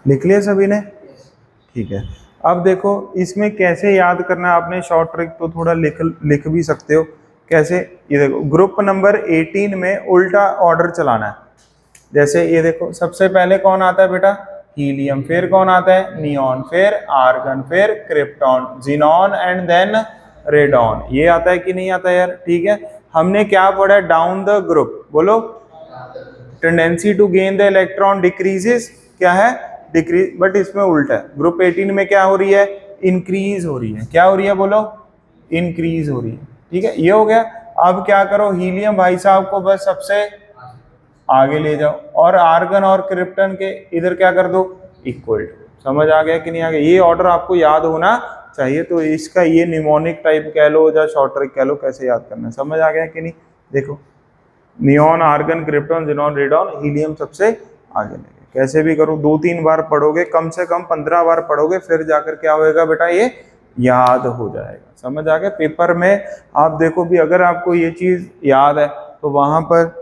लिख लिया सभी ने? ठीक है। अब देखो इसमें कैसे याद करना है आपने, शॉर्ट ट्रिक तो थोड़ा लिख भी सकते हो। कैसे, ये देखो ग्रुप नंबर 18 में उल्टा ऑर्डर चलाना है। जैसे ये देखो सबसे पहले कौन आता है बेटा? हीलियम, फिर कौन आता है? नियॉन, फिर आर्गन, फिर krypton, xenon and then radon. ये आता है कि नहीं आता यार? ठीक है। हमने क्या पढ़ा? डाउन द ग्रुप, बोलो। Tendency to gain the electron decreases, क्या है? डिक्रीज, बट इसमें उल्टा है। ग्रुप 18 में क्या हो रही है? इंक्रीज हो रही है। क्या हो रही है बोलो? इंक्रीज हो रही है। ठीक है, ये हो गया। अब क्या करो, हीलियम भाई साहब को बस सबसे आगे ले जाओ, और आर्गन और क्रिप्टन के इधर क्या कर दो? इक्वल। समझ आ गया कि नहीं आ गया? ये ऑर्डर आपको याद होना चाहिए। तो इसका ये निमोनिक टाइप कह लो या शॉर्ट ट्रिक कह लो, कैसे याद करना है, समझ आ गया कि नहीं? देखो neon, argon, krypton, xenon, radon, helium सबसे आगे लेंगे। कैसे भी करो, 2-3 बार पढ़ोगे, कम से कम 15 बार पढ़ोगे, फिर जाकर क्या होएगा बेटा? ये याद हो जाएगा। समझ आ गया? पेपर में आप देखो भी, अगर आपको ये चीज याद है तो वहां पर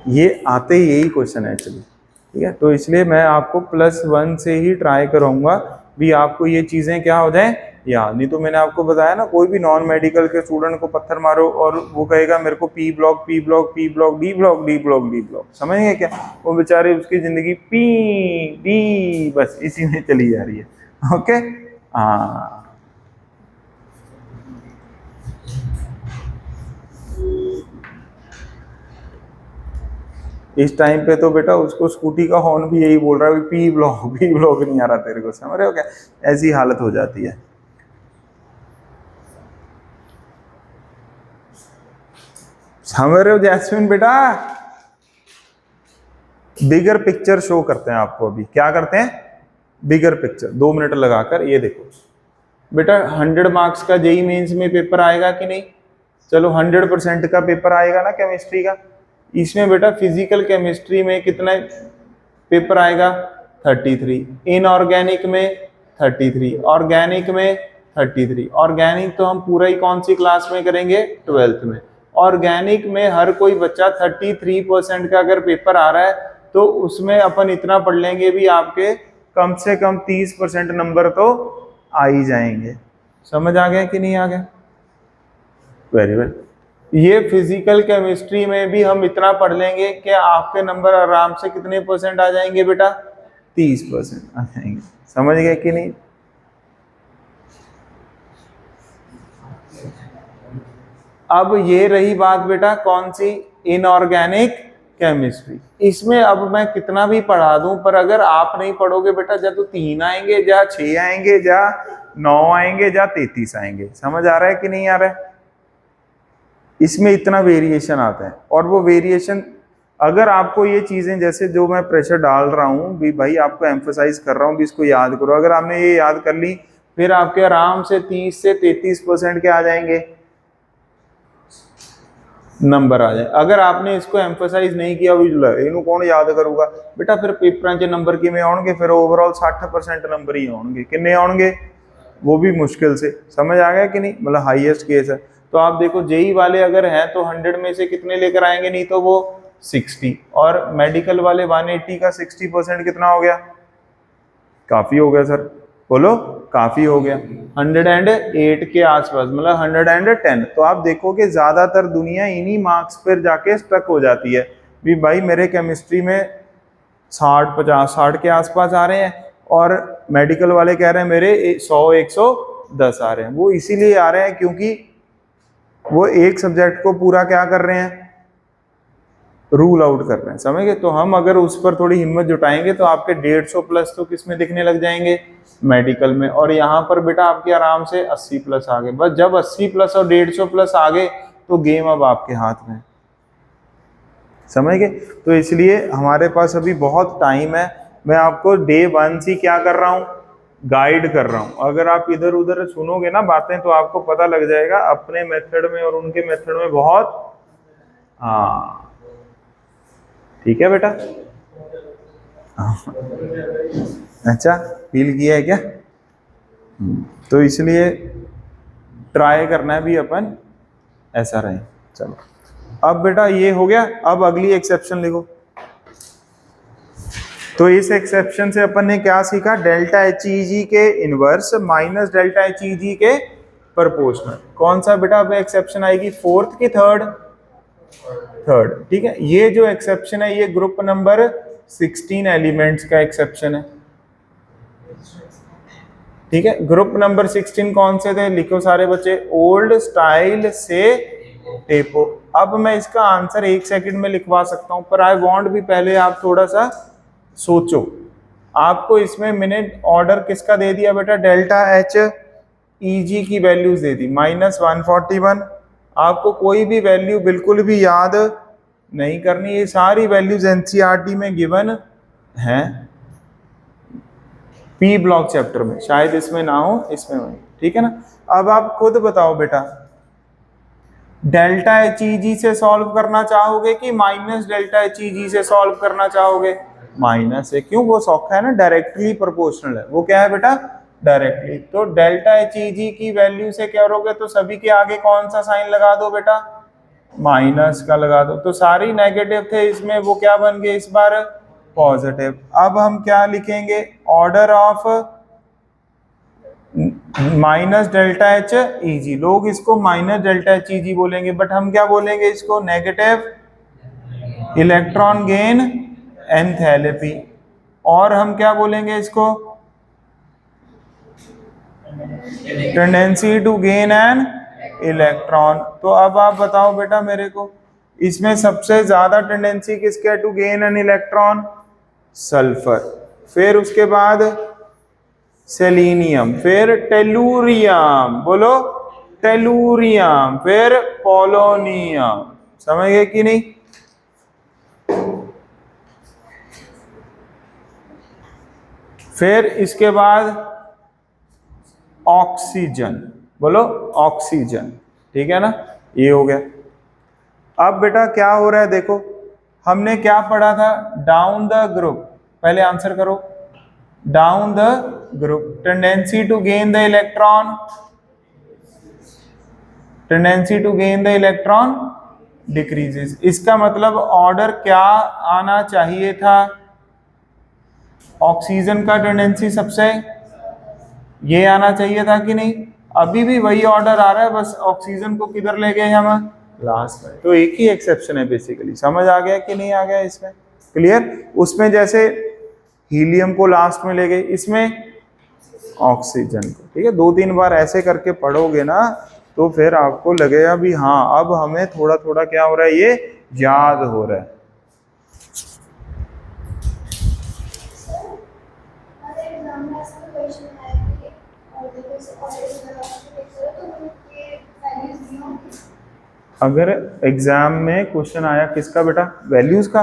ये आते ही यही क्वेश्चन है एक्चुअली। ठीक है, तो इसलिए मैं आपको +1 से ही ट्राई कराऊंगा भी आपको ये चीजें क्या हो जाए याद। नहीं तो मैंने आपको बताया ना, कोई भी नॉन मेडिकल के स्टूडेंट को पत्थर मारो और वो कहेगा मेरे को P block, P block, P block, D block, D block, D block, समझेंगे क्या? वो बेचारे, उसकी जिंदगी पी डी बस इसी में चली जा रही है। ओके, हाँ। इस टाइम पे तो बेटा उसको स्कूटी का हॉर्न भी यही बोल रहा है, पी ब्लॉक नहीं आ रहा तेरे को, समझ रहे हो क्या? ऐसी हालत हो जाती है। समझ रहे हो जैस्मिन बेटा? बिगर पिक्चर शो करते हैं आपको अभी। क्या करते हैं? बिगर पिक्चर, 2 मिनट लगाकर। ये देखो बेटा, 100 मार्क्स का जेई मेंस में पेपर आएगा कि नहीं? चलो 100% का पेपर आएगा ना केमिस्ट्री का। इसमें बेटा फिजिकल केमिस्ट्री में कितना पेपर आएगा? 33। इनऑर्गेनिक में 33, ऑर्गेनिक में 33। ऑर्गेनिक तो हम पूरा ही कौन सी क्लास में करेंगे? 12th में। ऑर्गेनिक में हर कोई बच्चा 33% का अगर पेपर आ रहा है तो उसमें अपन इतना पढ़ लेंगे भी आपके कम से कम 30% नंबर तो आ ही जाएंगे। समझ आ गया कि नहीं आ गया? Very well. ये फिजिकल केमिस्ट्री में भी हम इतना पढ़ लेंगे कि आपके नंबर आराम से कितने % आ जाएंगे बेटा? 30% आ जाएंगे। समझ गए कि नहीं? अब ये रही बात बेटा कौन सी? Inorganic chemistry. इसमें अब मैं कितना भी पढ़ा दूं, पर अगर आप नहीं पढ़ोगे बेटा, या तो 3 आएंगे, या 6 आएंगे, या 9 आएंगे, या 33 आएंगे। समझ आ रहा है कि नहीं आ रहा है? इसमें इतना वेरिएशन आता है, और वो वेरिएशन अगर आपको ये चीजें, जैसे जो मैं प्रेशर डाल रहा हूँ भी भाई, आपको एम्फोसाइज कर रहा हूँ भी इसको याद करो, अगर आपने ये याद कर ली, फिर आपके आराम से 30 से 33% के आ जाएंगे नंबर आ जाए। अगर आपने इसको एम्फोसाइज नहीं किया, इनू कौन याद करूंगा बेटा? फिर पेपर च नंबर किमें आउणगे? फिर ओवरऑल 60% नंबर ही आउणगे। किन्ने आउणगे? वो भी मुश्किल से। समझ आ गया कि नहीं? मतलब हाईएस्ट केस है। तो आप देखो जेई वाले अगर हैं तो 100 में से कितने लेकर आएंगे? नहीं तो वो 60। और मेडिकल वाले 180 का 60% कितना हो गया? काफी हो गया सर, बोलो। काफी हो गया। 108 के आसपास, मतलब 110। तो आप देखोगे ज्यादातर दुनिया इन्हीं मार्क्स पर जाके स्टक हो जाती है भी भाई मेरे केमिस्ट्री में 60 के आसपास आ रहे हैं, और मेडिकल वाले कह रहे हैं मेरे 100-110 आ रहे हैं। वो इसीलिए आ रहे हैं क्योंकि वो एक सब्जेक्ट को पूरा क्या कर रहे हैं? रूल आउट कर रहे हैं। समझ गए? तो हम अगर उस पर थोड़ी हिम्मत जुटाएंगे तो आपके 150+ तो किस में दिखने लग जाएंगे? मेडिकल में। और यहाँ पर बेटा आपके आराम से 80+ आ गए। बस जब 80+ और 150+ आ गए तो गेम अब आपके हाथ में। समझ गए? तो इसलिए हमारे पास अभी बहुत टाइम है। मैं आपको डे 1 से क्या कर रहा हूँ? गाइड कर रहा हूँ। अगर आप इधर उधर सुनोगे ना बातें तो आपको पता लग जाएगा अपने मेथड में और उनके मेथड में बहुत। हाँ ठीक है बेटा? अच्छा, फील किया है क्या? तो इसलिए ट्राई करना है भी अपन ऐसा रहे। चलो। अब बेटा ये हो गया, अब अगली एक्सेप्शन लिखो। तो इस एक्सेप्शन से अपन ने क्या सीखा, डेल्टा एच ई जी के inverse minus delta H E G के प्रोपोर्शनल। कौन सा बेटा अब एक्सेप्शन आएगी, फोर्थ की थर्ड, थर्ड, ठीक है। ये जो एक्सेप्शन है ये ग्रुप नंबर 16 एलिमेंट्स का एक्सेप्शन है, ठीक है। ग्रुप नंबर 16 कौन से थे, लिखो सारे बच्चे, ओल्ड स्टाइल से टेपो। अब मैं इसका आंसर 1 सेकंड में लिखवा सकता हूं, पर आई वांट भी पहले आप थोड़ा सा सोचो। आपको इसमें मिनट ऑर्डर किसका दे दिया बेटा, डेल्टा एच ई जी की वैल्यूज दे दी -141। आपको कोई भी वैल्यू बिल्कुल भी याद नहीं करनी, ये सारी वैल्यूज एनसीईआरटी में गिवन हैं, पी ब्लॉक चैप्टर में, शायद इसमें ना हो, इसमें हो, ठीक है ना। अब आप खुद बताओ बेटा, डेल्टा एच ई जी से सॉल्व करना चाहोगे कि minus delta H E G से सॉल्व करना चाहोगे, माइनस है, क्यों, वो सौखा है ना, डायरेक्टली प्रोपोर्शनल है, वो क्या है बेटा, डायरेक्टली। तो डेल्टा एच ई जी की वैल्यू से क्या करोगे, तो सभी के आगे कौन सा साइन लगा दो बेटा, माइनस का लगा दो। तो सारी नेगेटिव थे इसमें, वो क्या बन गए इस बार, पॉजिटिव। अब हम क्या लिखेंगे, order of minus delta H E G, लोग इसको minus delta H E G बोलेंगे, बट हम क्या बोलेंगे इसको, नेगेटिव इलेक्ट्रॉन गेन एंथैल्पी। और हम क्या बोलेंगे इसको, tendency to gain an electron. तो अब आप बताओ बेटा मेरे को, इसमें सबसे ज्यादा टेंडेंसी किसके है to gain an electron, sulphur, फिर उसके बाद सेलेनियम, फिर टेलुरियम, बोलो टेलुरियम, फिर पोलोनियम। समझ गए कि नहीं। फिर इसके बाद ऑक्सीजन, बोलो ऑक्सीजन, ठीक है ना, ये हो गया। अब बेटा क्या हो रहा है देखो, हमने क्या पढ़ा था, डाउन द ग्रुप, पहले आंसर करो, down the group tendency to gain the electron, tendency to gain the electron decreases. इसका मतलब ऑर्डर क्या आना चाहिए था, ऑक्सीजन का टेंडेंसी सबसे ये आना चाहिए था कि नहीं, अभी भी वही ऑर्डर आ रहा है, बस ऑक्सीजन को किधर ले गए हम, लास्ट में। तो एक ही एक्सेप्शन है बेसिकली, समझ आ गया कि नहीं आ गया इसमें, क्लियर। उसमें जैसे हीलियम को लास्ट में ले गए, इसमें ऑक्सीजन को, ठीक है। 2-3 बार ऐसे करके पढ़ोगे ना, तो फिर आपको लगेगा भी हाँ अब हमें थोड़ा थोड़ा क्या हो रहा है, ये याद हो रहा है। अगर एग्जाम में क्वेश्चन आया किसका बेटा, वैल्यूज का,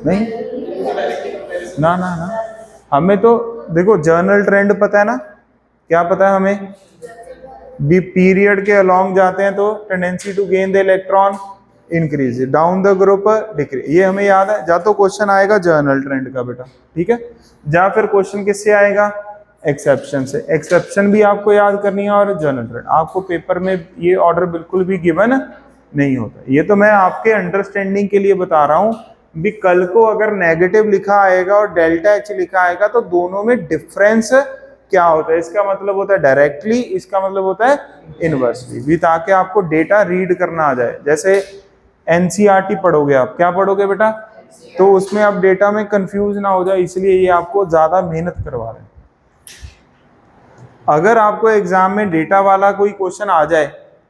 नहीं ना ना ना, हमें तो देखो जनरल ट्रेंड पता है ना, क्या पता है हमें, बी पीरियड के अलोंग जाते हैं तो tendency to gain the electron increase, down the group decrease, ये हमें याद है। जा तो क्वेश्चन आएगा जनरल ट्रेंड का बेटा, ठीक है, जा फिर क्वेश्चन किससे आएगा, एक्सेप्शन से। एक्सेप्शन भी आपको याद करनी है और जनरल ट्रेंड। आपको पेपर में ये ऑर्डर बिल्कुल भी गिवन नहीं होता, ये तो मैं आपके अंडरस्टैंडिंग के लिए बता रहा हूँ भी। कल को अगर नेगेटिव लिखा आएगा और डेल्टा एच लिखा आएगा तो दोनों में डिफरेंस क्या होता है, इसका मतलब होता है डायरेक्टली, इसका मतलब होता है इनवर्सली भी, ताकि आपको डेटा रीड करना आ जाए। जैसे एनसीईआरटी पढ़ोगे आप, क्या पढ़ोगे बेटा, तो उसमें आप डेटा में कंफ्यूज ना हो जाए, इसलिए ये आपको ज्यादा मेहनत करवा रहे हैं। अगर आपको एग्जाम में डेटा वाला कोई क्वेश्चन आ जाए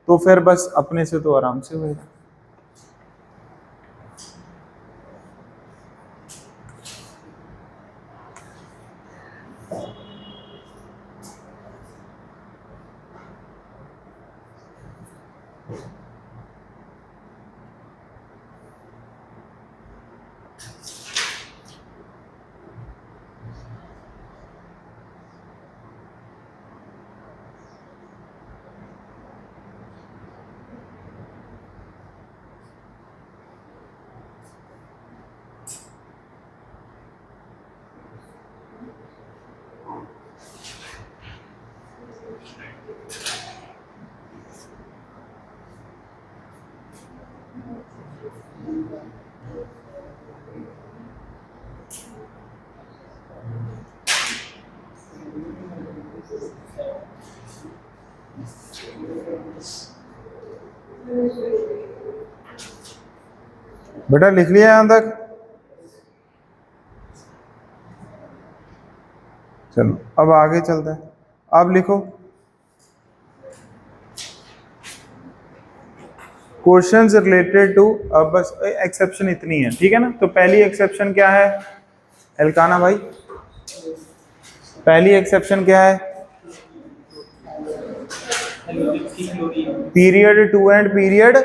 तो फिर बस अपने से तो आराम से होगा। बेटा लिख लिया यहां तक? चलो अब आगे चलते हैं। अब लिखो क्वेश्चंस रिलेटेड टू, अब बस एक्सेप्शन इतनी है, ठीक है ना। तो पहली एक्सेप्शन क्या है एलकाना भाई? पहली एक्सेप्शन क्या है? Period 2 and period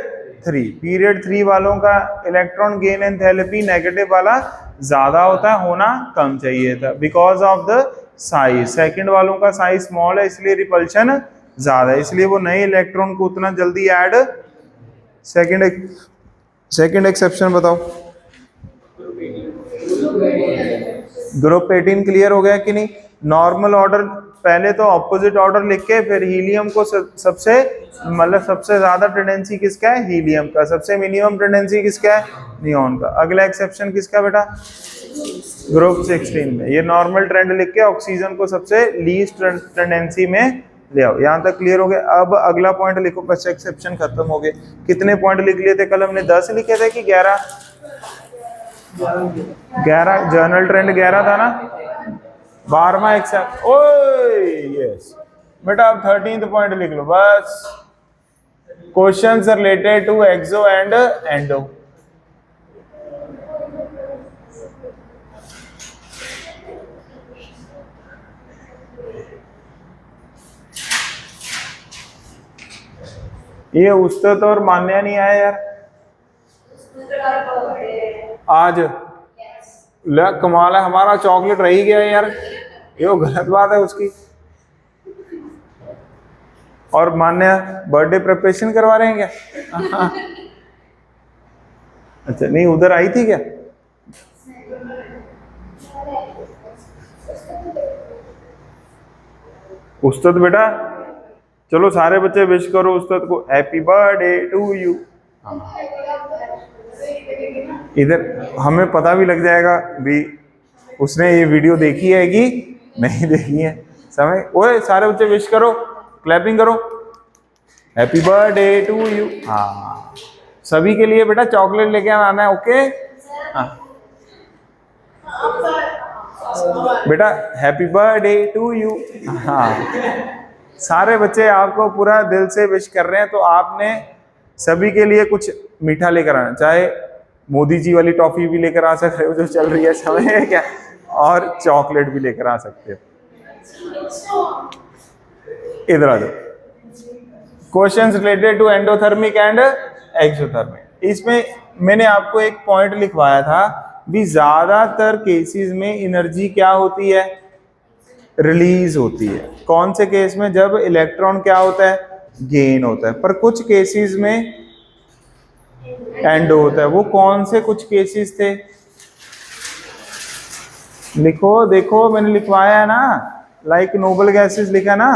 3। पीरियड 3 वालों का इलेक्ट्रॉन गेन एंथैल्पी नेगेटिव वाला ज्यादा होता है, होना कम चाहिए था because of the size. Second वालों का साइज स्मॉल है इसलिए रिपल्शन ज्यादा है, इसलिए वो नए इलेक्ट्रॉन को उतना जल्दी ऐड। सेकंड एक्सेप्शन बताओ। ग्रुप 18 क्लियर हो गया कि नहीं? नॉर्मल ऑर्डर, पहले तो ऑपोजिट ऑर्डर लिख के फिर हीलियम को सबसे मतलब सबसे ज्यादा टेंडेंसी किसका है? हीलियम का। सबसे मिनिमम टेंडेंसी किसका है? नियॉन का। अगला एक्सेप्शन किसका बेटा? ग्रुप 16 में। ये नॉर्मल ट्रेंड लिख के ऑक्सीजन को सबसे लीस्ट टेंडेंसी में ले आओ। यहाँ तक क्लियर हो गया। अब अगला पॉइंट लिखो, बस एक्सेप्शन खत्म हो गए। कितने पॉइंट लिख लिए थे कल हमने? 10 लिखे थे कि 11? 11 जर्नल ट्रेंड 11 था ना। 12वां एक्सेप्ट। ओए यस बेटा, अब 13th पॉइंट लिख लो बस। Questions related to exo and endo. ये उस्ताद और मान्या नहीं आया यार आज। ले कमाल है, हमारा चॉकलेट रह ही गया यार, ये गलत बात है उसकी। और मान्या बर्थडे प्रिपरेशन करवा रहे हैं क्या? अच्छा नहीं, उधर आई थी क्या? उस्ताद बेटा चलो सारे बच्चे विश करो उस्ताद को, हैप्पी बर्थडे टू यू। इधर हमें पता भी लग जाएगा भी उसने ये वीडियो देखी है कि नहीं देखी है। समय ओए सारे बच्चे विश करो, क्लैपिंग करो, हैप्पी बर्थडे टू यू। हाँ सभी के लिए बेटा चॉकलेट लेके आना है, ओके? हाँ बेटा हैप्पी बर्थडे टू यू। हाँ सारे बच्चे आपको पूरा दिल से विश कर रहे हैं, तो आपने सभी के लिए कुछ मीठा लेकर आना, चाहे मोदी जी वाली टॉफी भी लेकर आ सकते हो जो चल रही है समय क्या, और चॉकलेट भी लेकर आ सकते हो। इधर आ जाओ। Questions related to endothermic and exothermic. इसमें मैंने आपको एक पॉइंट लिखवाया था भी, ज्यादातर केसेस में एनर्जी क्या होती है? रिलीज होती है। कौन से केस में? जब इलेक्ट्रॉन क्या होता है? गेन होता है। पर कुछ केसेस में एंडो होता है। वो कौन से कुछ केसेस थे? लिखो, देखो मैंने लिखवाया है ना, लाइक नोबल गैसेस लिखा ना।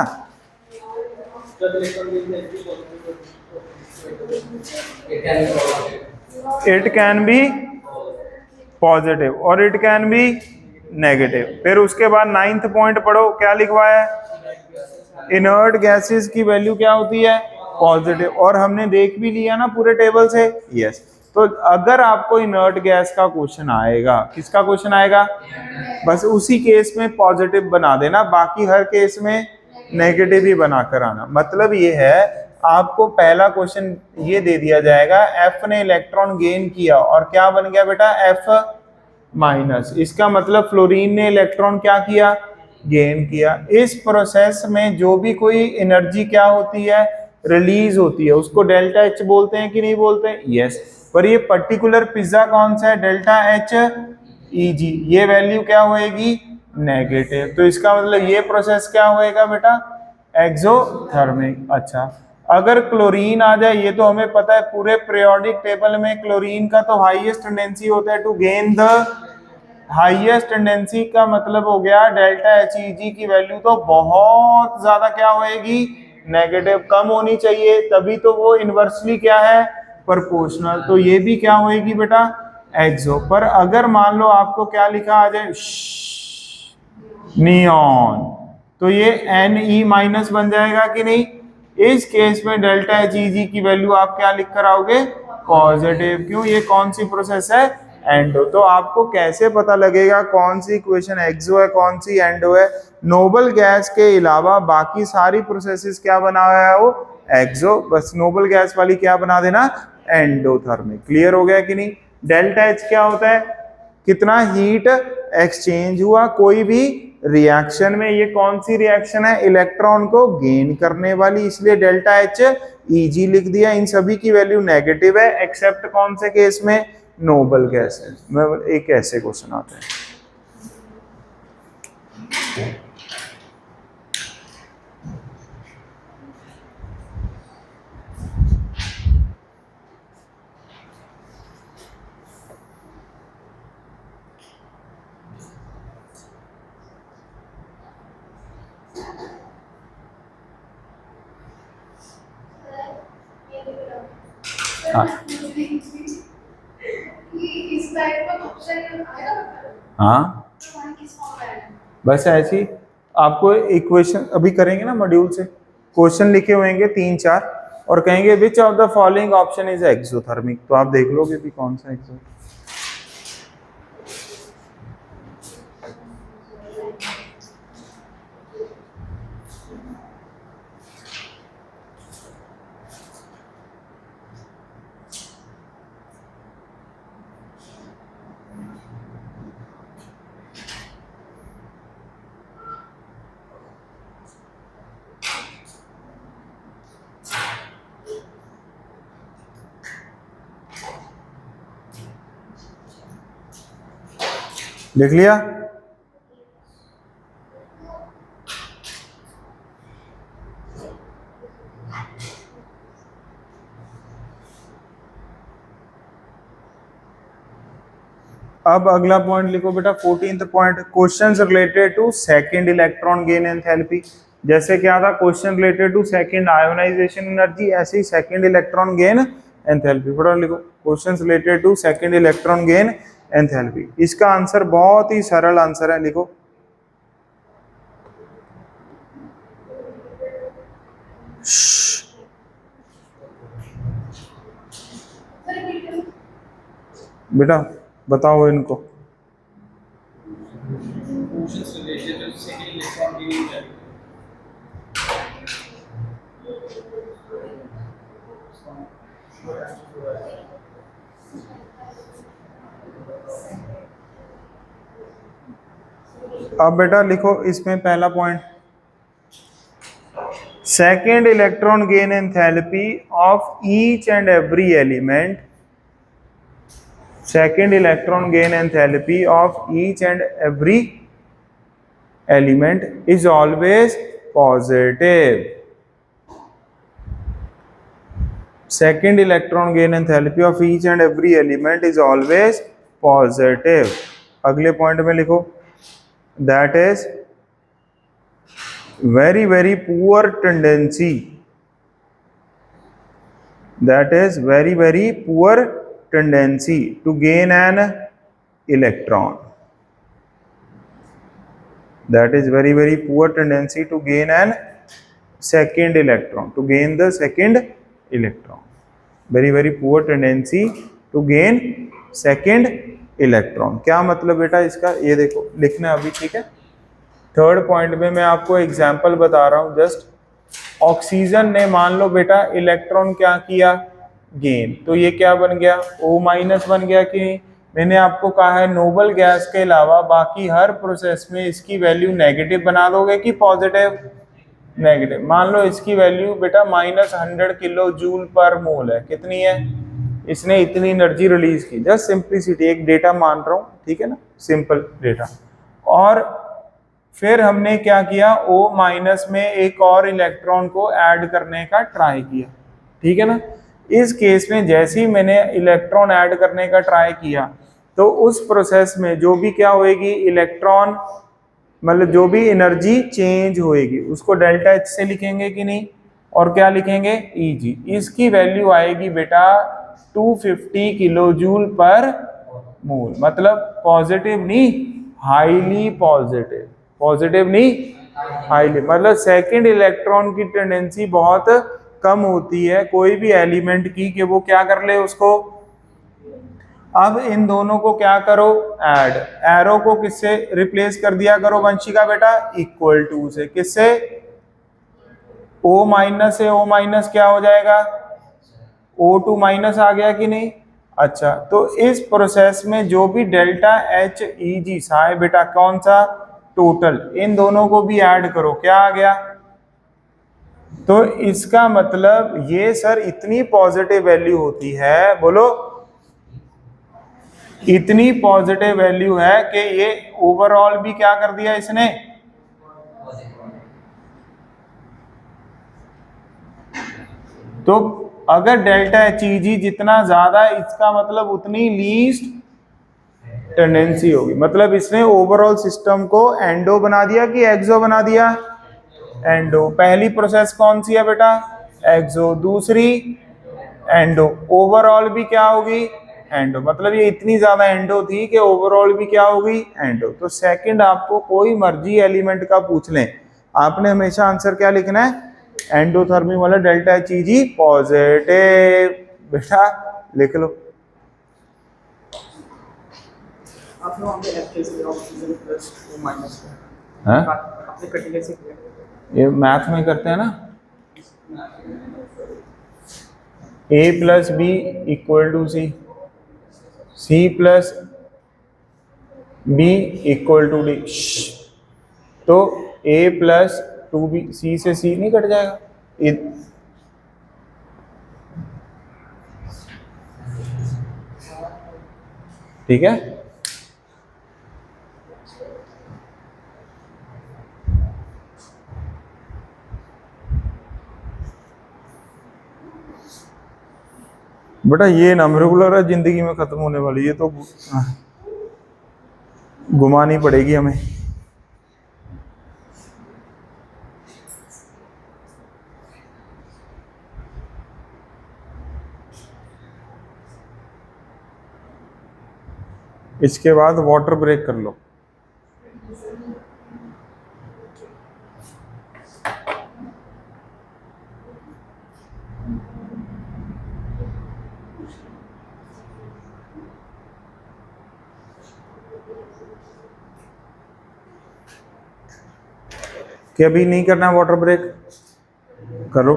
इट कैन बी पॉजिटिव और इट कैन बी नेगेटिव। फिर उसके बाद 9th पॉइंट पढ़ो, क्या लिखवाया है? इनर्ट गैसेस की वैल्यू क्या होती है? पॉजिटिव। और हमने देख भी लिया ना पूरे टेबल से, यस। तो अगर आपको इनर्ट गैस का क्वेश्चन आएगा, किसका क्वेश्चन आएगा? बस उसी केस में पॉजिटिव बना देना, बाकी हर केस में नेगेटिव ही बनाकर आना। मतलब ये है आपको पहला क्वेश्चन ये दे दिया जाएगा, एफ ने इलेक्ट्रॉन गेन किया और क्या बन गया बेटा? F minus. इसका मतलब फ्लोरीन ने इलेक्ट्रॉन क्या किया? गेन किया। इस प्रोसेस में जो भी कोई एनर्जी क्या होती है? रिलीज होती है, उसको डेल्टा एच बोलते हैं कि नहीं बोलते हैं? यस। पर ये पर्टिकुलर पिज्जा कौन सा है? डेल्टा एच ई जी। ये वैल्यू क्या होएगी? नेगेटिव। तो इसका मतलब ये प्रोसेस क्या होएगा बेटा? एक्सोथर्मिक। अच्छा, अगर क्लोरीन आ जाए, ये तो हमें पता है, पूरे पीरियोडिक टेबल में क्लोरीन का तो हाईएस्ट टेंडेंसी होता है to gain the highest tendency. का मतलब हो गया डेल्टा एच ई जी की वैल्यू तो बहुत ज्यादा क्या होएगी? नेगेटिव। कम होनी चाहिए, तभी तो वो इनवर्सली क्या है? प्रोपोर्शनल। तो ये भी क्या होएगी बेटा? एक्सो। पर अगर मान लो आपको क्या लिखा आ जाए? नियॉन, तो ये Ne माइनस बन जाएगा कि नहीं? इस केस में डेल्टा एच ई जी की वैल्यू आप क्या लिख कर आओगे? पॉजिटिव। क्यों? ये कौन सी प्रोसेस है? एंडो। तो आपको कैसे पता लगेगा कौन सी इक्वेशन एक्सो है, कौन सी एंडो है? नोबल गैस के अलावा बाकी सारी प्रोसेसेस क्या बना हुआ है? वो एक्सो। बस नोबल गैस वाली क्या बना देना? एंडोथर्मिक। क्लियर हो गया कि नहीं? डेल्टा एच क्या होता है? कितना हीट एक्सचेंज हुआ कोई भी रिएक्शन में। ये कौन सी रिएक्शन है? इलेक्ट्रॉन को गेन करने वाली, इसलिए डेल्टा एच ईजी लिख दिया। इन सभी की वैल्यू नेगेटिव है एक्सेप्ट कौन से केस में? नोबल गैसेस में। एक ऐसे क्वेश्चन आते हैं। हाँ बस ऐसी आपको इक्वेशन अभी करेंगे ना मॉड्यूल से, क्वेश्चन लिखे होंगे 3-4 और कहेंगे which of the following option is exothermic, तो आप देख लोगे भी कौन सा एक्सो। लिख लिया? अब अगला पॉइंट लिखो बेटा, 14th point, questions related to second electron gain enthalpy. जैसे क्या था question related to second ionisation energy, ऐसे ही सेकंड इलेक्ट्रॉन गेन एंथैल्पी। फटाफट लिखो questions related to second electron gain enthalpy. इसका आंसर बहुत ही सरल आंसर है, लिखो बेटा, बताओ इनको। अब बेटा लिखो इसमें पहला point, second electron gain enthalpy of each and every element, second electron gain enthalpy of each and every element is always positive. Second electron gain enthalpy of each and every element is always positive. अगले point में लिखो that is very very poor tendency, that is very very poor tendency to gain an electron, that is very very poor tendency to gain an second electron, to gain the second electron, very very poor tendency to gain second electron। क्या मतलब बेटा इसका? ये देखो लिखना अभी, ठीक है। थर्ड पॉइंट में मैं आपको एग्जांपल बता रहा हूं जस्ट। ऑक्सीजन ने मान लो बेटा इलेक्ट्रॉन क्या किया? गेन, तो ये क्या बन गया? O माइनस बन गया कि नहीं? मैंने आपको कहा है नोबल गैस के अलावा बाकी हर प्रोसेस में इसकी वैल्यू नेगेटिव बना दोगे कि पॉजिटिव? नेगेटिव। मान लो इसकी वैल्यू बेटा -100 किलो जूल पर मोल है, कितनी है? इसने इतनी एनर्जी रिलीज की। जस्ट सिंप्लिसिटी, एक डेटा मान रहा हूं, ठीक है ना, सिंपल डेटा। और फिर हमने क्या किया? O माइनस में एक और इलेक्ट्रॉन को ऐड करने का ट्राई किया, ठीक है ना। इस केस में जैसे ही मैंने इलेक्ट्रॉन ऐड करने का ट्राई किया तो उस प्रोसेस में जो भी क्या होएगी, इलेक्ट्रॉन मतलब जो भी एनर्जी चेंज होएगी उसको डेल्टा एच से लिखेंगे कि नहीं? और क्या लिखेंगे? Eg। इसकी वैल्यू आएगी बेटा 250 किलो जूल पर मोल, मतलब पॉजिटिव नहीं, हाईली पॉजिटिव। पॉजिटिव नहीं, हाईली, मतलब सेकंड इलेक्ट्रॉन की टेंडेंसी बहुत कम होती है कोई भी एलिमेंट की कि वो क्या कर ले उसको। अब इन दोनों को क्या करो, ऐड, एरो को किससे रिप्लेस कर दिया करो वंशिका बेटा, इक्वल टू से, किससे, ओ माइनस से ओ माइनस क्या हो जाएगा, O2 माइनस आ गया कि नहीं। अच्छा, तो इस प्रोसेस में जो भी डेल्टा एच ई जी सा है बेटा, कौन सा, टोटल, इन दोनों को भी ऐड करो, क्या आ गया। तो इसका मतलब ये सर इतनी पॉजिटिव वैल्यू होती है, बोलो, इतनी पॉजिटिव वैल्यू है कि ये ओवरऑल भी क्या कर दिया इसने, तो अगर डेल्टा एच ई जी जितना ज्यादा है इसका मतलब उतनी लीस्ट टेंडेंसी होगी। मतलब इसने ओवरऑल सिस्टम को एंडो बना दिया कि एक्सो बना दिया, एंडो। पहली प्रोसेस कौन सी है बेटा, एक्सो, दूसरी एंडो, ओवरऑल भी क्या होगी, एंडो। मतलब ये इतनी ज्यादा एंडो थी कि ओवरऑल भी क्या होगी, एंडो। तो सेकंड आपको कोई मर्जी एलिमेंट का पूछ लें, आपने हमेशा आंसर क्या लिखना है, एंडोथर्मी वाला डेल्टा एच ई जी पॉजिटिव, बेटा लिख लो। आप लोग हमने F कैसे ऑक्सीजन प्लस O माइनस हाँ आपने कटिंग कैसे किया, ये मैथ में करते हैं ना, a plus B equal to C, C plus B equal to D. तो a प्लस 2b, सी से सी नहीं कट जाएगा, ठीक है। बेटा ये ना रेगुलर है जिंदगी में खत्म होने वाली, ये तो घुमानी पड़ेगी हमें। इसके बाद वाटर ब्रेक कर लो। कि अभी नहीं करना वाटर ब्रेक, करो।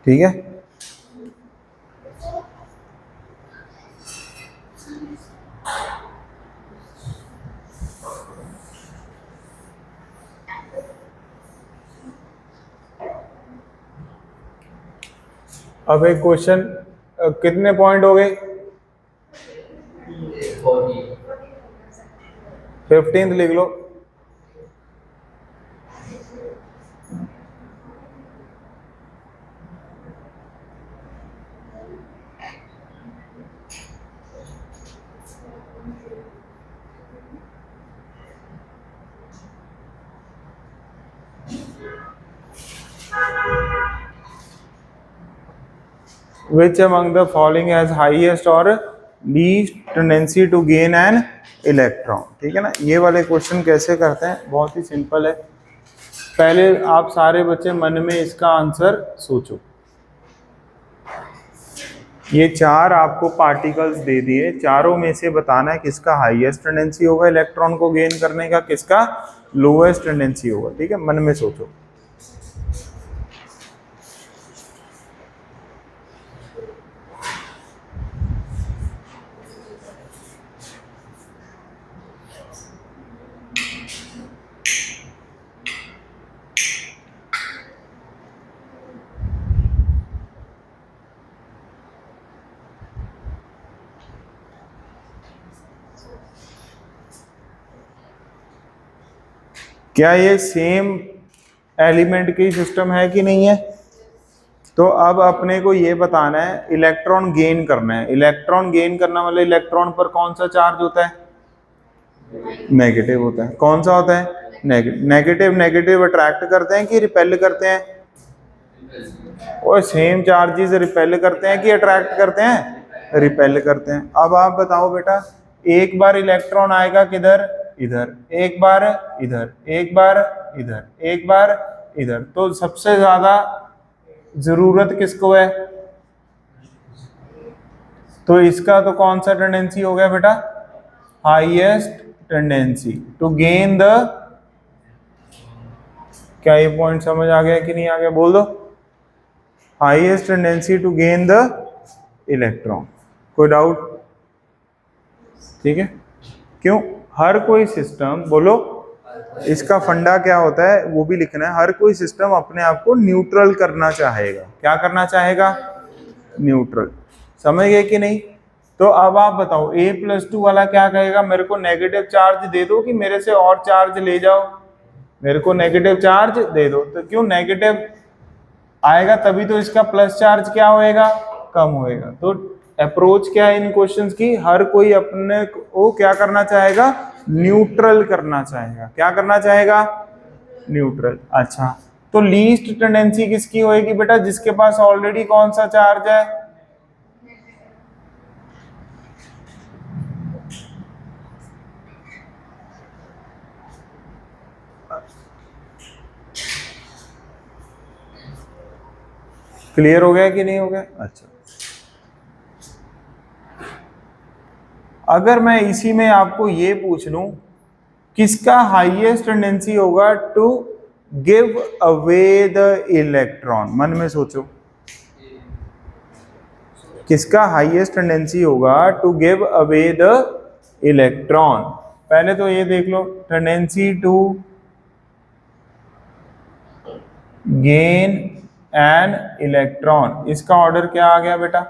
ठीक है, अब एक क्वेश्चन, कितने पॉइंट हो गए, 15th लिख लो। Which among the following has highest or least tendency to gain an electron। ठीक है ना, ये वाले क्वेश्चन कैसे करते हैं, बहुत ही सिंपल है। पहले आप सारे बच्चे मन में इसका आंसर सोचो। ये चार आपको पार्टिकल्स दे दिए, चारों में से बताना है किसका हाईएस्ट टेंडेंसी होगा इलेक्ट्रॉन को गेन करने का, किसका लोएस्ट टेंडेंसी होगा। ठीक है, मन में सोचो। क्या ये सेम एलिमेंट की सिस्टम है कि नहीं है? तो अब अपने को ये बताना है, इलेक्ट्रॉन गेन करना है। इलेक्ट्रॉन गेन करना मतलब इलेक्ट्रॉन पर कौन सा चार्ज होता है? नेगेटिव होता है। कौन सा होता है? नेगेटिव। नेगेटिव नेगेटिव अट्रैक्ट करते हैं कि रिपेल करते हैं? और सेम चार्जेस रिपेल करते हैं कि अट्रैक्ट करते हैं? रिपेल करते हैं। अब आप बताओ बेटा, एक बार इलेक्ट्रॉन आएगा किधर? इधर। एक बार इधर, एक बार इधर, एक बार इधर। तो सबसे ज्यादा जरूरत किसको है? तो इसका तो कौन सा टेंडेंसी हो गया बेटा? Highest tendency to gain the, क्या ये पॉइंट समझ आ गया कि नहीं आ गया? बोल दो। Highest tendency to gain the electron. कोई डाउट? ठीक है। क्यों? हर कोई सिस्टम, बोलो, इसका फंडा क्या होता है वो भी लिखना है। हर कोई सिस्टम अपने आप को न्यूट्रल करना चाहेगा। क्या करना चाहेगा? न्यूट्रल। समझ गए कि नहीं? तो अब आप बताओ, a+2 वाला क्या कहेगा? मेरे को नेगेटिव चार्ज दे दो कि मेरे से और चार्ज ले जाओ? मेरे को नेगेटिव चार्ज दे दो। तो क्यों नेगेटिव आएगा तभी तो इसका प्लस चार्ज क्या होएगा? कम होएगा। तो अप्रोच क्या है इन क्वेश्चंस की? हर कोई अपने को क्या करना चाहेगा? न्यूट्रल करना चाहेगा। क्या करना चाहेगा? न्यूट्रल। अच्छा, तो लीस्ट टेंडेंसी किसकी होएगी बेटा? जिसके पास ऑलरेडी कौन सा चार्ज है? क्लियर हो गया कि नहीं हो गया? अच्छा, अगर मैं इसी में आपको ये पूछ लूं, किसका हाईएस्ट टेंडेंसी होगा to give away the electron? मन में सोचो, किसका हाईएस्ट टेंडेंसी होगा to give away the electron? पहले तो ये देख लो, tendency to gain an electron, इसका ऑर्डर क्या आ गया बेटा?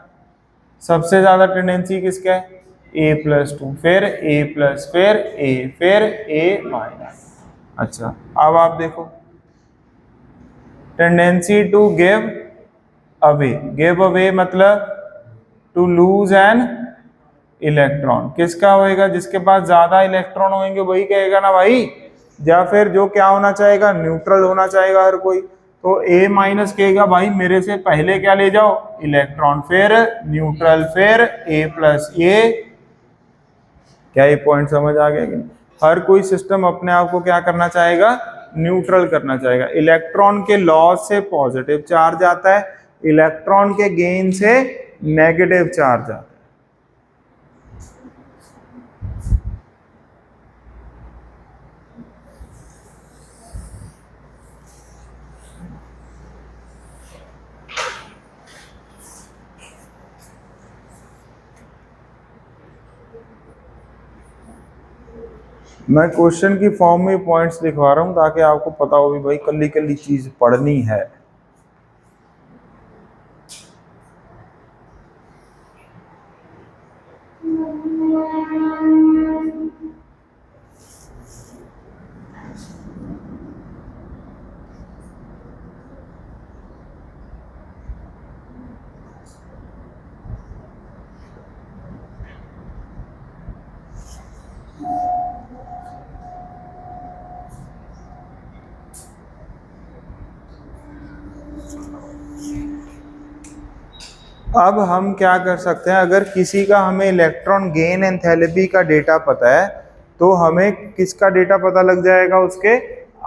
सबसे ज्यादा टेंडेंसी किसका है? a+2, फिर a+, फिर a, फिर a-। अच्छा, अब आप देखो, tendency to give away, give away मतलब टू लूज एन इलेक्ट्रॉन, किसका होएगा? जिसके पास ज्यादा इलेक्ट्रॉन होंगे वही कहेगा ना भाई। या फिर जो क्या होना चाहेगा? न्यूट्रल होना चाहेगा हर कोई। तो a- कहेगा भाई मेरे से पहले क्या ले जाओ? इलेक्ट्रॉन, फिर न्यूट्रल, फिर a+। ये क्या ये पॉइंट समझ आ गया कि हर कोई सिस्टम अपने आप को क्या करना चाहेगा? न्यूट्रल करना चाहेगा। इलेक्ट्रॉन के लॉस से पॉजिटिव चार्ज आता है, इलेक्ट्रॉन के गेन से नेगेटिव चार्ज आता है। मैं क्वेश्चन की फॉर्म में पॉइंट्स लिखवा रहा हूं ताकि आपको पता हो भी भाई कल्ली कल्ली चीज पढ़नी है। अब हम क्या कर सकते हैं, अगर किसी का हमें इलेक्ट्रॉन गेन एंथैल्पी का डेटा पता है तो हमें किसका डेटा पता लग जाएगा? उसके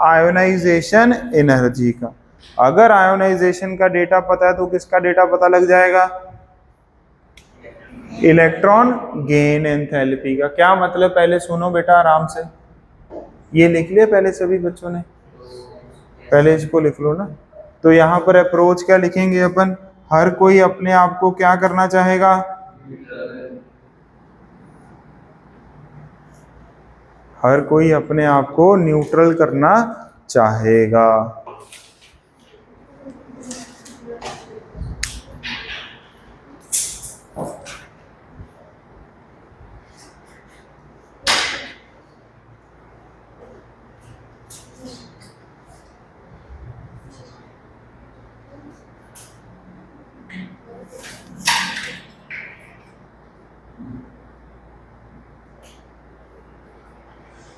आयोनाइजेशन एनर्जी का। अगर आयोनाइजेशन का डेटा पता है तो किसका डेटा पता लग जाएगा? इलेक्ट्रॉन गेन एंथैल्पी का। क्या मतलब? पहले सुनो बेटा आराम से, ये लिख लिया पहले सभी बच्चों ने? पहले इसको लिख लो ना। तो यहाँ पर अप्रोच क्या लिखेंगे अपन? हर कोई अपने आप को क्या करना चाहेगा? हर कोई अपने आप को न्यूट्रल करना चाहेगा।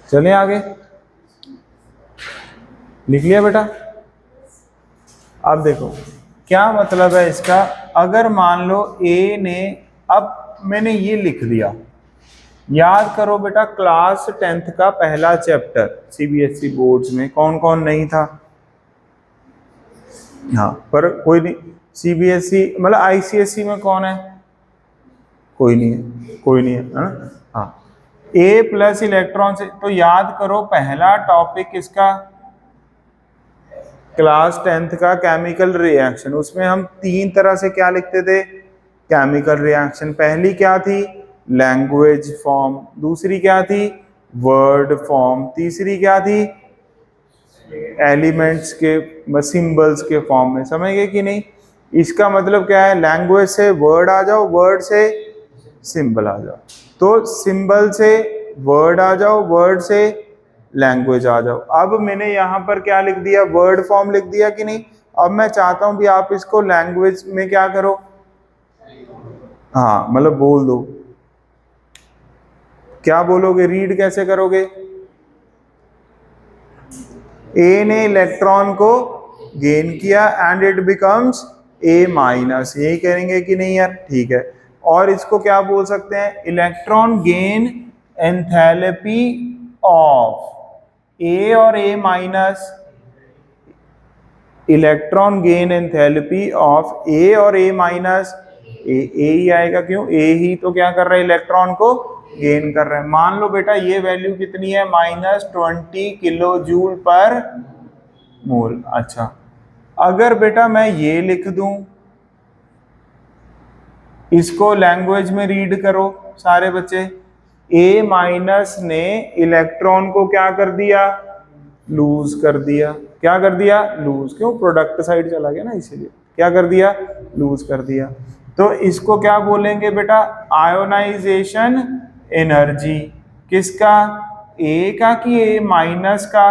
चलिए आगे, लिख लिया बेटा। अब देखो क्या मतलब है इसका। अगर मान लो ए ने, अब मैंने ये लिख दिया, याद करो बेटा क्लास 10th का पहला चैप्टर सीबीएसई बोर्ड्स में कौन कौन नहीं था। हाँ पर कोई नहीं, सीबीएसई मतलब आईसीएसई में कौन है, कोई नहीं है, कोई नहीं है, हाँ। ए प्लस इलेक्ट्रॉन से, तो याद करो पहला टॉपिक इसका क्लास 10th का केमिकल रिएक्शन, उसमें हम तीन तरह से क्या लिखते थे केमिकल रिएक्शन। पहली क्या थी लैंग्वेज फॉर्म, दूसरी क्या थी वर्ड फॉर्म, तीसरी क्या थी एलिमेंट्स के सिंबल्स के फॉर्म में। समझ गए कि नहीं। इसका मतलब क्या है, लैंग्वेज से वर्ड आ जाओ, वर्ड से सिंबल आ जाओ, तो सिंबल से वर्ड आ जाओ, वर्ड से लैंग्वेज आ जाओ। अब मैंने यहाँ पर क्या लिख दिया वर्ड फॉर्म लिख दिया कि नहीं। अब मैं चाहता हूं भी आप इसको लैंग्वेज में क्या करो, हाँ मतलब बोल दो। क्या बोलोगे, रीड कैसे करोगे। ए ने इलेक्ट्रॉन को गेन किया and it becomes a minus, यही करेंगे कि नहीं यार, ठीक है। और इसको क्या बोल सकते हैं, electron gain enthalpy of A और A minus, electron gain enthalpy of A और ए माइनस, ए ही आएगा, क्यों ए ही तो क्या कर रहा है इलेक्ट्रॉन को गेन कर रहा है। मान लो बेटा ये वैल्यू कितनी है -20 किलो जूल पर मोल। अच्छा अगर बेटा मैं ये लिख दूं, इसको लैंग्वेज में रीड करो सारे बच्चे, ए माइनस ने इलेक्ट्रॉन को क्या कर दिया लूज कर दिया, क्या कर दिया लूज, क्यों प्रोडक्ट साइड चला गया ना इसीलिए, क्या कर दिया लूज कर दिया। तो इसको क्या बोलेंगे बेटा आयोनाइजेशन एनर्जी, किसका ए का कि ए माइनस का,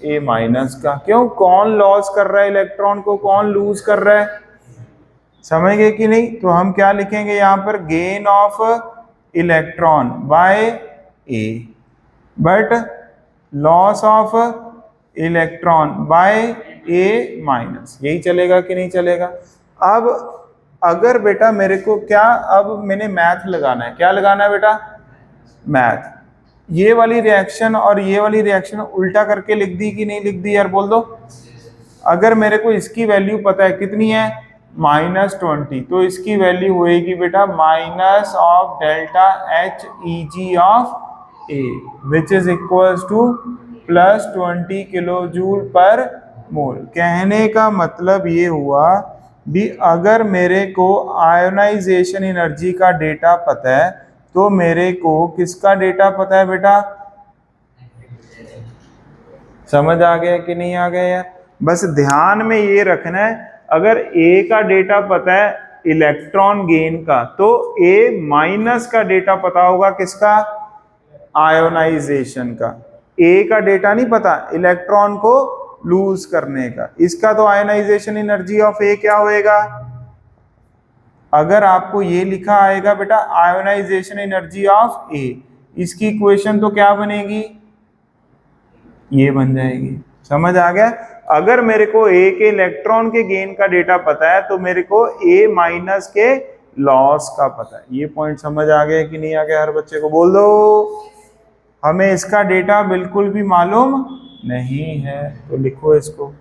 ए माइनस का, क्यों कौन लॉस कर रहा है इलेक्ट्रॉन को, कौन लूज कर रहा है, समझ गए कि नहीं। तो हम क्या लिखेंगे यहाँ पर gain of electron by A, but loss of electron by A minus, यही चलेगा कि नहीं चलेगा। अब अगर बेटा मेरे को क्या, अब मैंने मैथ लगाना है, क्या लगाना है बेटा मैथ, ये वाली रिएक्शन और ये वाली रिएक्शन उल्टा करके लिख दी कि नहीं लिख दी यार बोल दो। अगर मेरे को इसकी वैल्यू पता है कितनी है -20, तो इसकी वैल्यू होएगी बेटा minus of delta H E G of A which is equals to +20 kilo joule per mole. कहने का मतलब ये हुआ भी अगर मेरे को आयोनाइजेशन एनर्जी का डेटा पता है तो मेरे को किसका डेटा पता है बेटा, समझ आ गया कि नहीं आ गया यार। बस ध्यान में ये रखना है, अगर ए का डेटा पता है इलेक्ट्रॉन गेन का, तो ए माइनस का डेटा पता होगा किसका आयोनाइजेशन का। ए का डेटा नहीं पता इलेक्ट्रॉन को लूज करने का, इसका तो आयोनाइजेशन एनर्जी ऑफ ए क्या होएगा, अगर आपको ये लिखा आएगा बेटा आयोनाइजेशन एनर्जी ऑफ ए, इसकी इक्वेशन तो क्या बनेगी ये बन जाएगी। समझ आ गया। अगर मेरे को ए के इलेक्ट्रॉन के गेन का डेटा पता है तो मेरे को ए माइनस के लॉस का पता है। ये पॉइंट समझ आ गया कि नहीं आ गया, हर बच्चे को बोल दो हमें इसका डेटा बिल्कुल भी मालूम नहीं है, तो लिखो इसको।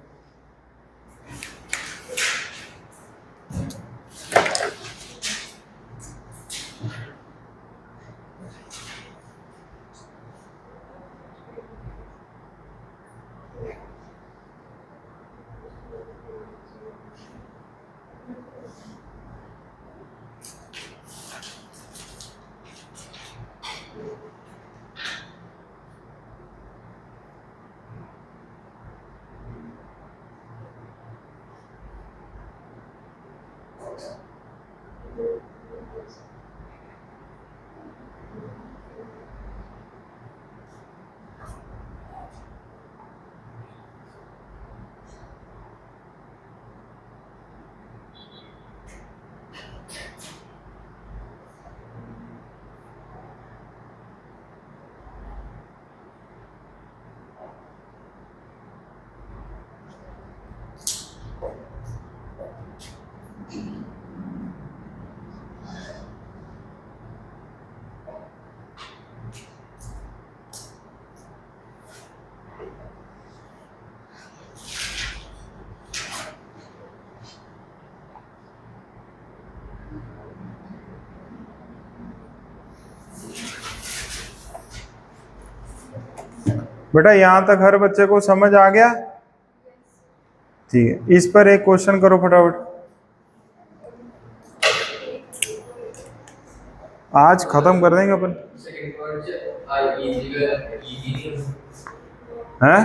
बेटा यहां तक हर बच्चे को समझ आ गया? ठीक है, इस पर एक क्वेश्चन करो फटाफट। आज खत्म कर देंगे अपन। हैं?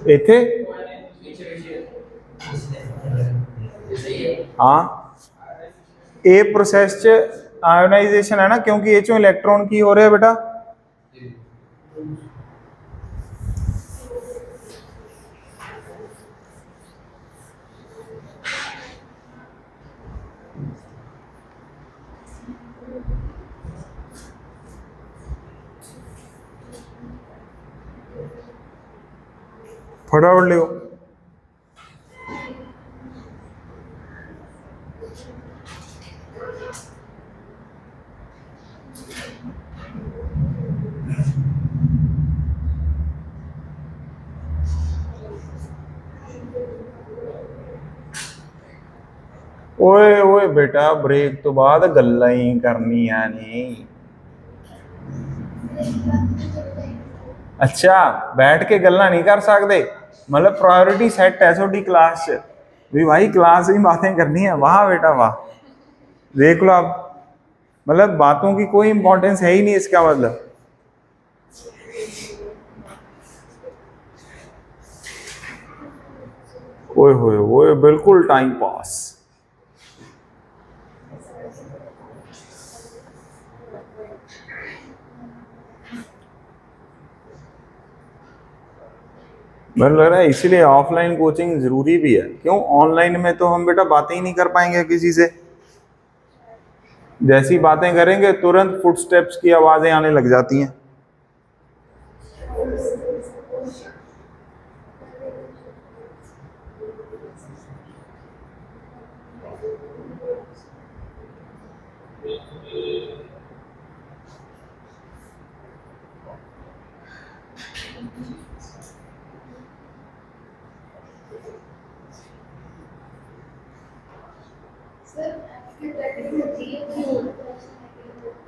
इथे हाँ, ए प्रोसेस च आयोनाइजेशन है ना, क्योंकि ये चो इलेक्ट्रॉन की हो रहे है बेटा। फटाफट लिखो। ओए ओए बेटा, ब्रेक तो बाद गल्ला ही करनी है नहीं। अच्छा, बैठ के गल्ला नहीं कर सकते, मतलब प्रायोरिटी सेट है छोटी क्लास च भी भाई, क्लास ही बातें करनी है। वाह बेटा वाह, देख लो आप, मतलब बातों की कोई इंपॉर्टेंस है ही नहीं, इसका मतलब। ओए होए ओए, बिल्कुल टाइम पास। मुझे लग रहा है इसीलिए ऑफलाइन कोचिंग जरूरी भी है। क्यों? ऑनलाइन में तो हम बेटा बातें ही नहीं कर पाएंगे किसी से। जैसी बातें करेंगे तुरंत फुटस्टेप्स की आवाजें आने लग जाती हैं।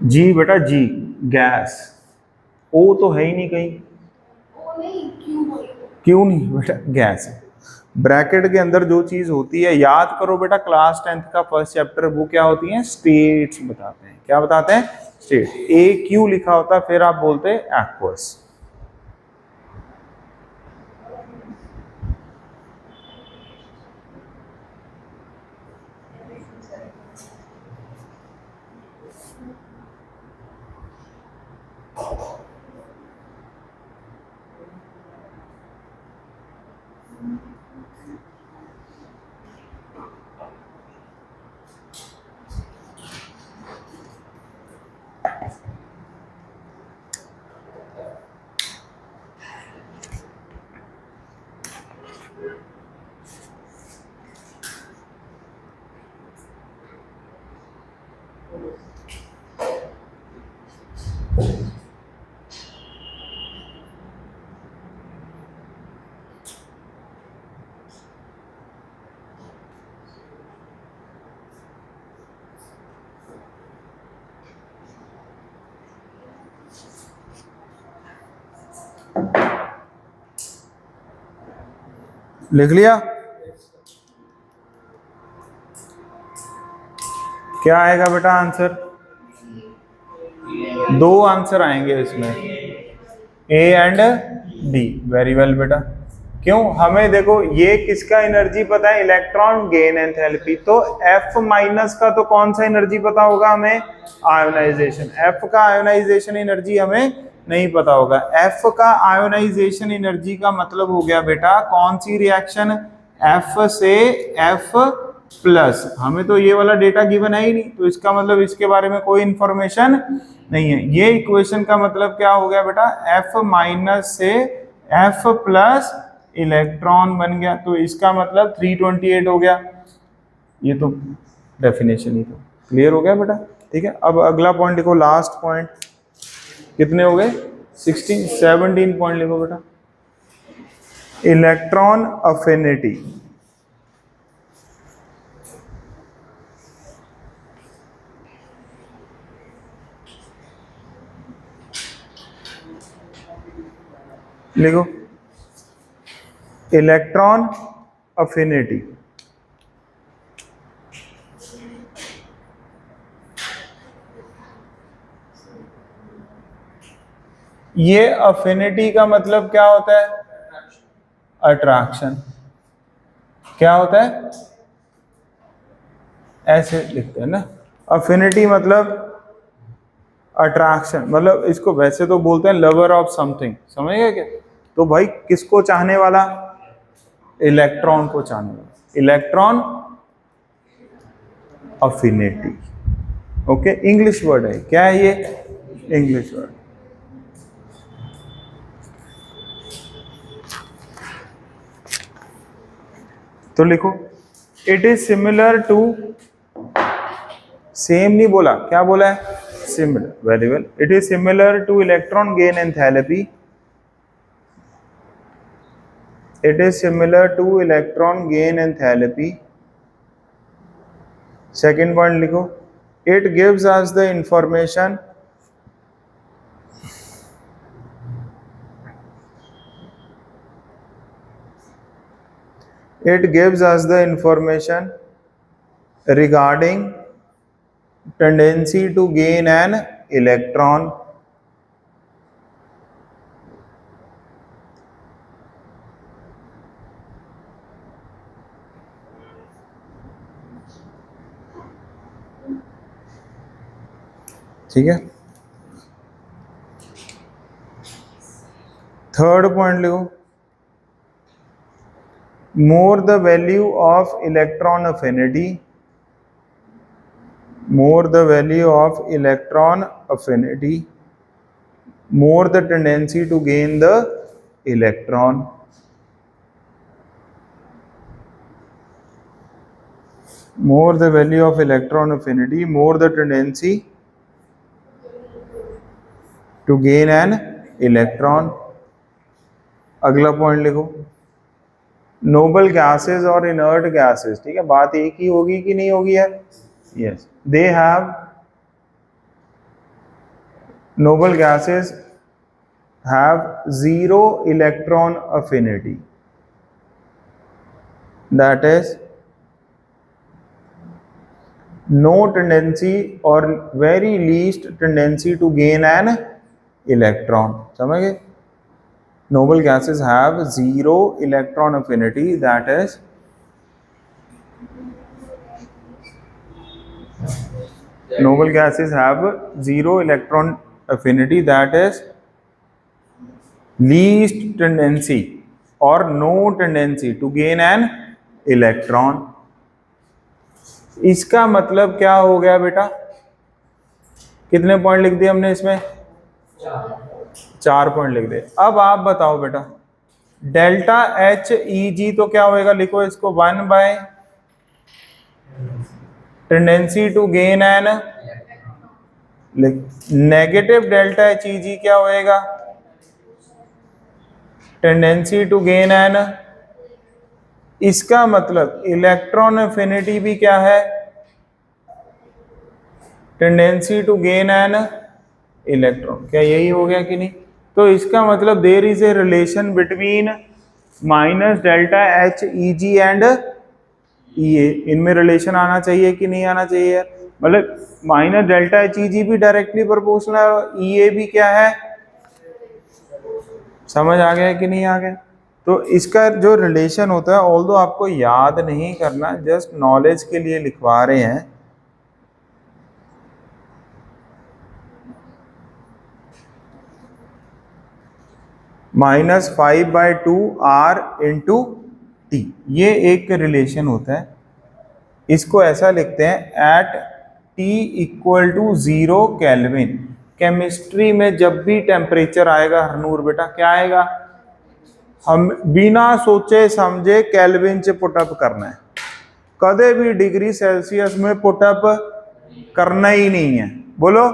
जी बेटा जी, गैस। ओ तो है ही नहीं कहीं। क्यों नहीं बेटा, गैस। ब्रैकेट के अंदर जो चीज होती है, याद करो बेटा, क्लास 10th का फर्स्ट चैप्टर, वो क्या होती है? स्टेट्स बताते हैं। क्या बताते हैं? स्टेट। ए क्यू लिखा होता, फिर आप बोलते एक्वस। लिख लिया? क्या आएगा बेटा आंसर? दो आंसर आएंगे इसमें, A and B. Very well बेटा। क्यों? हमें देखो ये किसका एनर्जी पता है? Electron gain enthalpy. तो F माइनस का तो कौन सा एनर्जी पता होगा हमें? आयोनाइजेशन। F का आयोनाइजेशन एनर्जी हमें नहीं पता होगा। F का आयोनाइजेशन एनर्जी का मतलब हो गया बेटा कौन सी रिएक्शन? F से F प्लस। हमें तो ये वाला डेटा गिवन है ही नहीं, तो इसका मतलब इसके बारे में कोई इंफॉर्मेशन नहीं है। ये इक्वेशन का मतलब क्या हो गया बेटा? F माइनस से F प्लस इलेक्ट्रॉन बन गया, तो इसका मतलब 328 हो गया। ये तो डेफिनेशन ही तो क्लियर हो गया बेटा। ठीक है, अब अगला पॉइंट लिखो, लास्ट पॉइंट। कितने हो गए? 17 पॉइंट लिखो बेटा। Electron affinity. लिखो इलेक्ट्रॉन अफिनिटी। ये अफिनिटी का मतलब क्या होता है? अट्रैक्शन। क्या होता है? ऐसे लिखते हैं ना, अफिनिटी मतलब अट्रैक्शन, मतलब इसको वैसे तो बोलते हैं लवर ऑफ समथिंग, समझ गए क्या? तो भाई किसको चाहने वाला? इलेक्ट्रॉन को चाहने वाला, electron affinity. Okay, English word है, क्या है ये? English word. तो लिखो it is similar to, same नहीं बोला, क्या बोला है? Similar, very well. It is similar to electron gain enthalpy. It is similar to electron gain enthalpy. Second point लिखो, it gives us the information, it gives us the information regarding tendency to gain an electron. ठीक है, third point लिखो, more the value of electron affinity, more the value of electron affinity, more the tendency to gain the electron. More the value of electron affinity, more the tendency to gain an electron. अगला point लिखो, noble gases और inert gases, ठीक है, बात एक ही होगी कि नहीं होगी यार? Yes, they have, noble gases have zero electron affinity, that is no tendency और very least tendency to gain an electron. समझ गए? Noble gases have zero electron affinity, that is noble gases have zero electron affinity, that is least tendency or no tendency to gain an electron. इसका मतलब क्या हो गया बेटा? कितने point लिख दिए हमने इसमें? 4 पॉइंट लिख दे। अब आप बताओ बेटा, डेल्टा एच ई जी तो क्या होएगा? लिखो इसको 1 by tendency to gain an, negative delta H E G क्या होएगा? Tendency to gain an. इसका मतलब इलेक्ट्रॉन एफिनिटी भी क्या है? Tendency to gain an electron. क्या यही हो गया कि नहीं? तो इसका मतलब there is a relation between minus delta H E G and E A. इनमें रिलेशन आना चाहिए कि नहीं आना चाहिए? मतलब minus delta H E G भी डायरेक्टली प्रोपोर्शनल है और ई ए भी क्या है? समझ आ गया कि नहीं आ गया? तो इसका जो रिलेशन होता है, ऑल्दो आपको याद नहीं करना, जस्ट नॉलेज के लिए लिखवा रहे हैं। -5/2 R इंटू टी, ये एक रिलेशन होता है। इसको ऐसा लिखते हैं, एट T = 0 केल्विन। केमिस्ट्री में जब भी टेम्परेचर आएगा हरनूर बेटा, क्या आएगा? हम बिना सोचे समझे केल्विन से पुटअप करना है, कदे भी डिग्री सेल्सियस में पुटअप करना ही नहीं है। बोलो,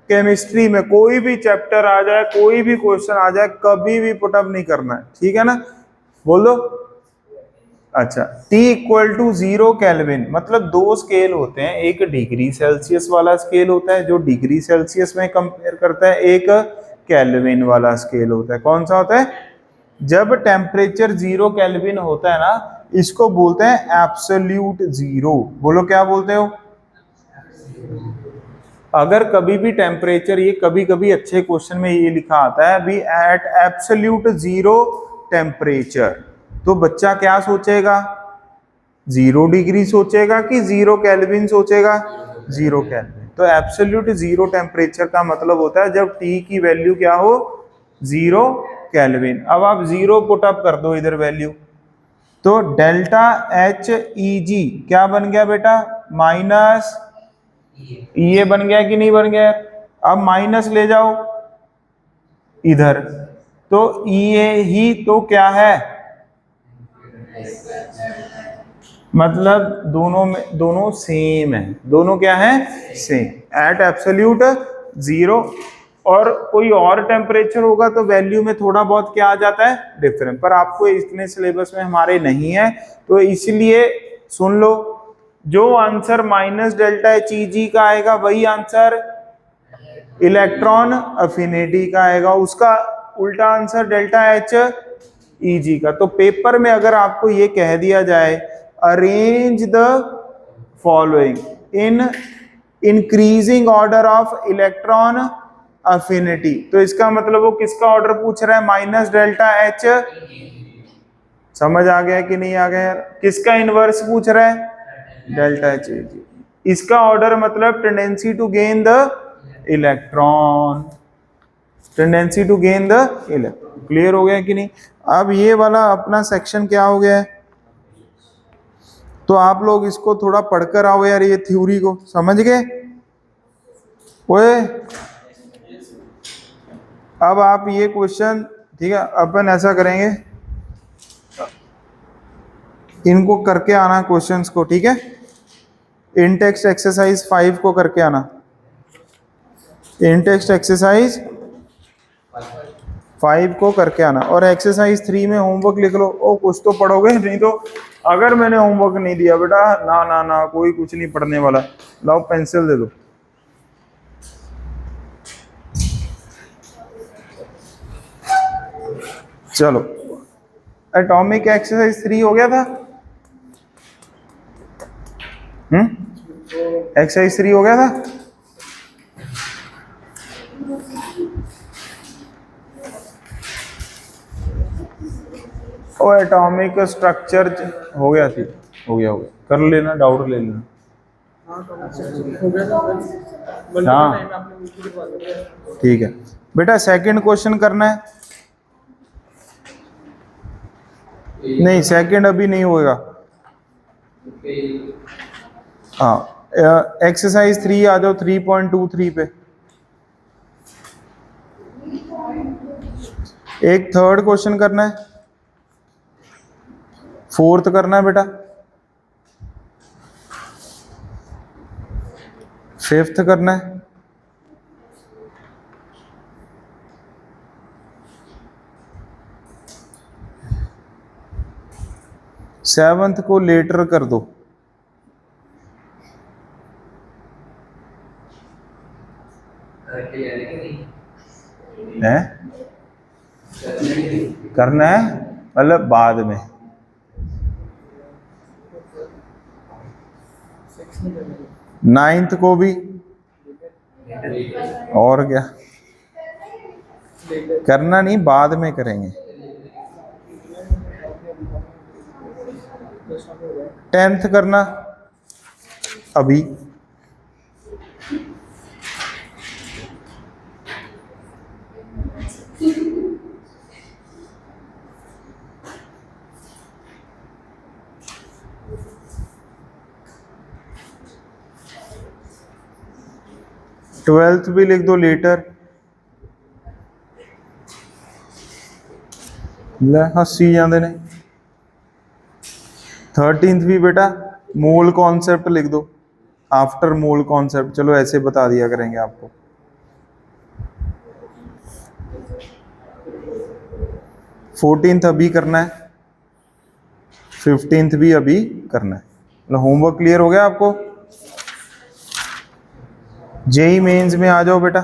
केमिस्ट्री में कोई भी चैप्टर आ जाए, कोई भी क्वेश्चन आ जाए, कभी भी पुटअप नहीं करना है, ठीक है ना? बोल दो। अच्छा, T = 0 केल्विन मतलब 2 स्केल होते हैं, एक डिग्री सेल्सियस वाला स्केल होता है जो डिग्री सेल्सियस में कंपेयर करता है, एक केल्विन वाला स्केल होता है। कौन सा होता है? जब टेम्परेचर 0 केल्विन होता है ना, इसको बोलते हैं एब्सोल्यूट जीरो। बोलो क्या बोलते हो? अगर कभी भी टेम्परेचर, ये कभी कभी अच्छे क्वेश्चन में ये लिखा आता है अभी एट एब्सोल्यूट जीरो टेम्परेचर, तो बच्चा क्या सोचेगा? 0 डिग्री सोचेगा कि 0 केल्विन सोचेगा? 0 केल्विन। तो एब्सोल्यूट जीरो टेम्परेचर का मतलब होता है जब T की वैल्यू क्या हो? 0 केल्विन। अब आप 0 पुट अप कर दो इधर वैल्यू, तो डेल्टा एच ई जी क्या बन गया बेटा? माइनस ये बन गया कि नहीं बन गया? अब माइनस ले जाओ इधर, तो ये ही तो क्या है, मतलब दोनों सेम है। दोनों क्या है? Same at absolute zero. और कोई और टेम्परेचर होगा तो वैल्यू में थोड़ा बहुत क्या आ जाता है? डिफरेंस। पर आपको इतने सिलेबस में हमारे नहीं है, तो इसलिए सुन लो, जो answer minus delta H E G का आएगा वही आंसर इलेक्ट्रॉन अफिनिटी का आएगा, उसका उल्टा answer delta H E G का। तो पेपर में अगर आपको ये कह दिया जाए arrange the following in increasing order of electron affinity, तो इसका मतलब वो किसका ऑर्डर पूछ रहा है? Minus delta H. समझ आ गया कि नहीं आ गया यार? किसका इनवर्स पूछ रहा है? Delta H E G. इसका ऑर्डर मतलब tendency to gain the electron, tendency to gain the electron. Clear हो गया कि नहीं? अब ये वाला अपना सेक्शन क्या हो गया है, तो आप लोग इसको थोड़ा पढ़कर आओ यार, ये थ्योरी को समझ गए? ओए अब आप ये क्वेश्चन, ठीक है, अपन ऐसा करेंगे, इनको करके आना क्वेश्चंस को, ठीक है? इन टेक्स्ट एक्सरसाइज 5 को करके आना, इन टेक्स्ट एक्सरसाइज 5 को करके आना, और एक्सरसाइज 3 में होमवर्क लिख लो। ओ कुछ तो पढ़ोगे, नहीं तो अगर मैंने होमवर्क नहीं दिया बेटा, ना ना ना, कोई कुछ नहीं पढ़ने वाला। लाओ पेंसिल दे दो। चलो, एटॉमिक एक्सरसाइज 3 हो गया था। एक्सरसाइज 3 हो गया था। और एटॉमिक स्ट्रक्चर हो गया थी, हो गया कर लेना, डाउट ले लेना। हाँ ठीक है बेटा, सेकंड क्वेश्चन करना है। नहीं सेकंड अभी नहीं होगा। हाँ एक्सरसाइज 3 आ जाओ 3.23 पे। एक थर्ड क्वेश्चन करना है, फोर्थ करना है बेटा, फिफ्थ करना है, सेवंथ को लेटर कर दो। है करना है मतलब बाद में। नाइन्थ को भी, और क्या करना नहीं, बाद में करेंगे। 10th करना अभी। ट्वेल्थ भी लिख दो लेटर। हसी जाते ने। 13th भी बेटा मोल कॉन्सेप्ट लिख दो, आफ्टर मोल कॉन्सेप्ट। चलो ऐसे बता दिया करेंगे आपको। फोर्टीन्थ अभी करना है, 15th भी अभी करना है। मतलब होमवर्क क्लियर हो गया आपको? जेई मेंस में आ जाओ बेटा।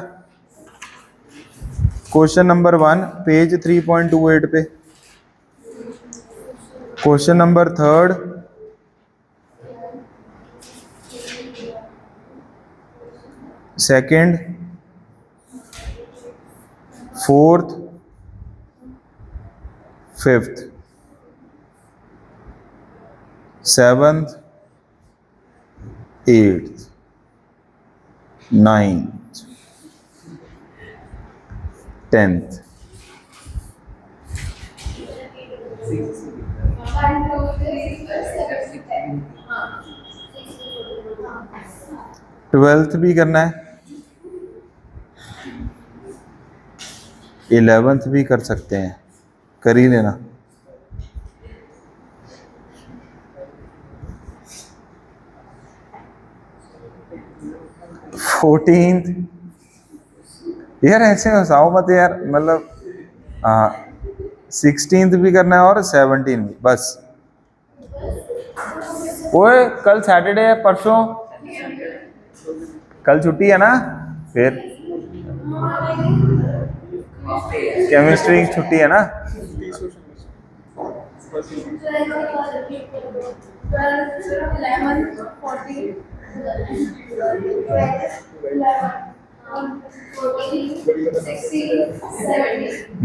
क्वेश्चन नंबर 1 पेज 3.28 पे। Question number 3 second, 4th, 5th, 7th, 8th, 9th, 10th। Twelfth भी करना है, 11th भी कर सकते हैं, कर ही लेना। फोर्टींथ, यार ऐसे हंसाओ मत यार, मतलब हाँ 16th भी करना है और 17 भी, बस। ओए कल सैटरडे है, परसों कल छुट्टी है ना, फिर केमिस्ट्री की छुट्टी है ना।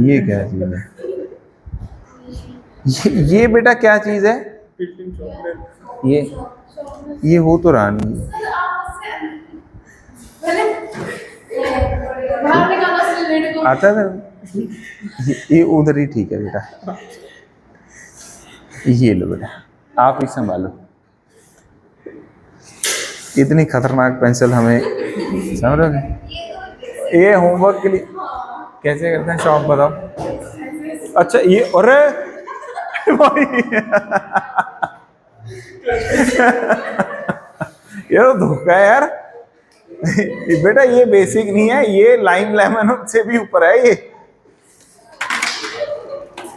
ये क्या चीज है? ये बेटा क्या चीज है? ये हो तो रहा नहीं। आता है ये उधर ही ठीक है बेटा। ये लो बेटा, आप ही संभालो। इतनी खतरनाक पेंसिल हमें, समझ रहे हो? ये होमवर्क के लिए कैसे करते हैं शॉप, बताओ। अच्छा ये, अरे ये तो धोखा है यार। बेटा ये बेसिक नहीं है, ये लाइम लेमन से भी ऊपर है, ये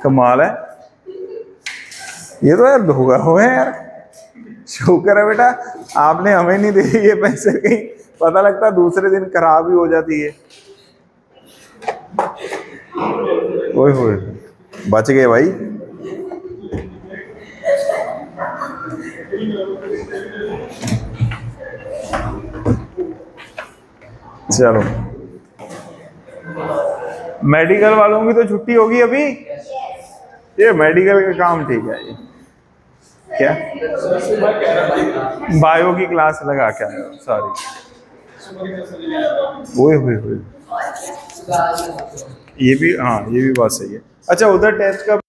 कमाल है। ये तो यार धोखा हो है यार। शुक्र है बेटा आपने हमें नहीं दी ये पेंसिल, कहीं पता लगता दूसरे दिन खराब ही हो जाती है। ओए होए, बच गए भाई। चलो मेडिकल वालों की तो छुट्टी होगी अभी, ये मेडिकल का काम ठीक है। ये क्या बायो की क्लास लगा क्या, सॉरी। ओए होए होए, ये भी हाँ, ये भी बात सही है। अच्छा उधर टेस्ट का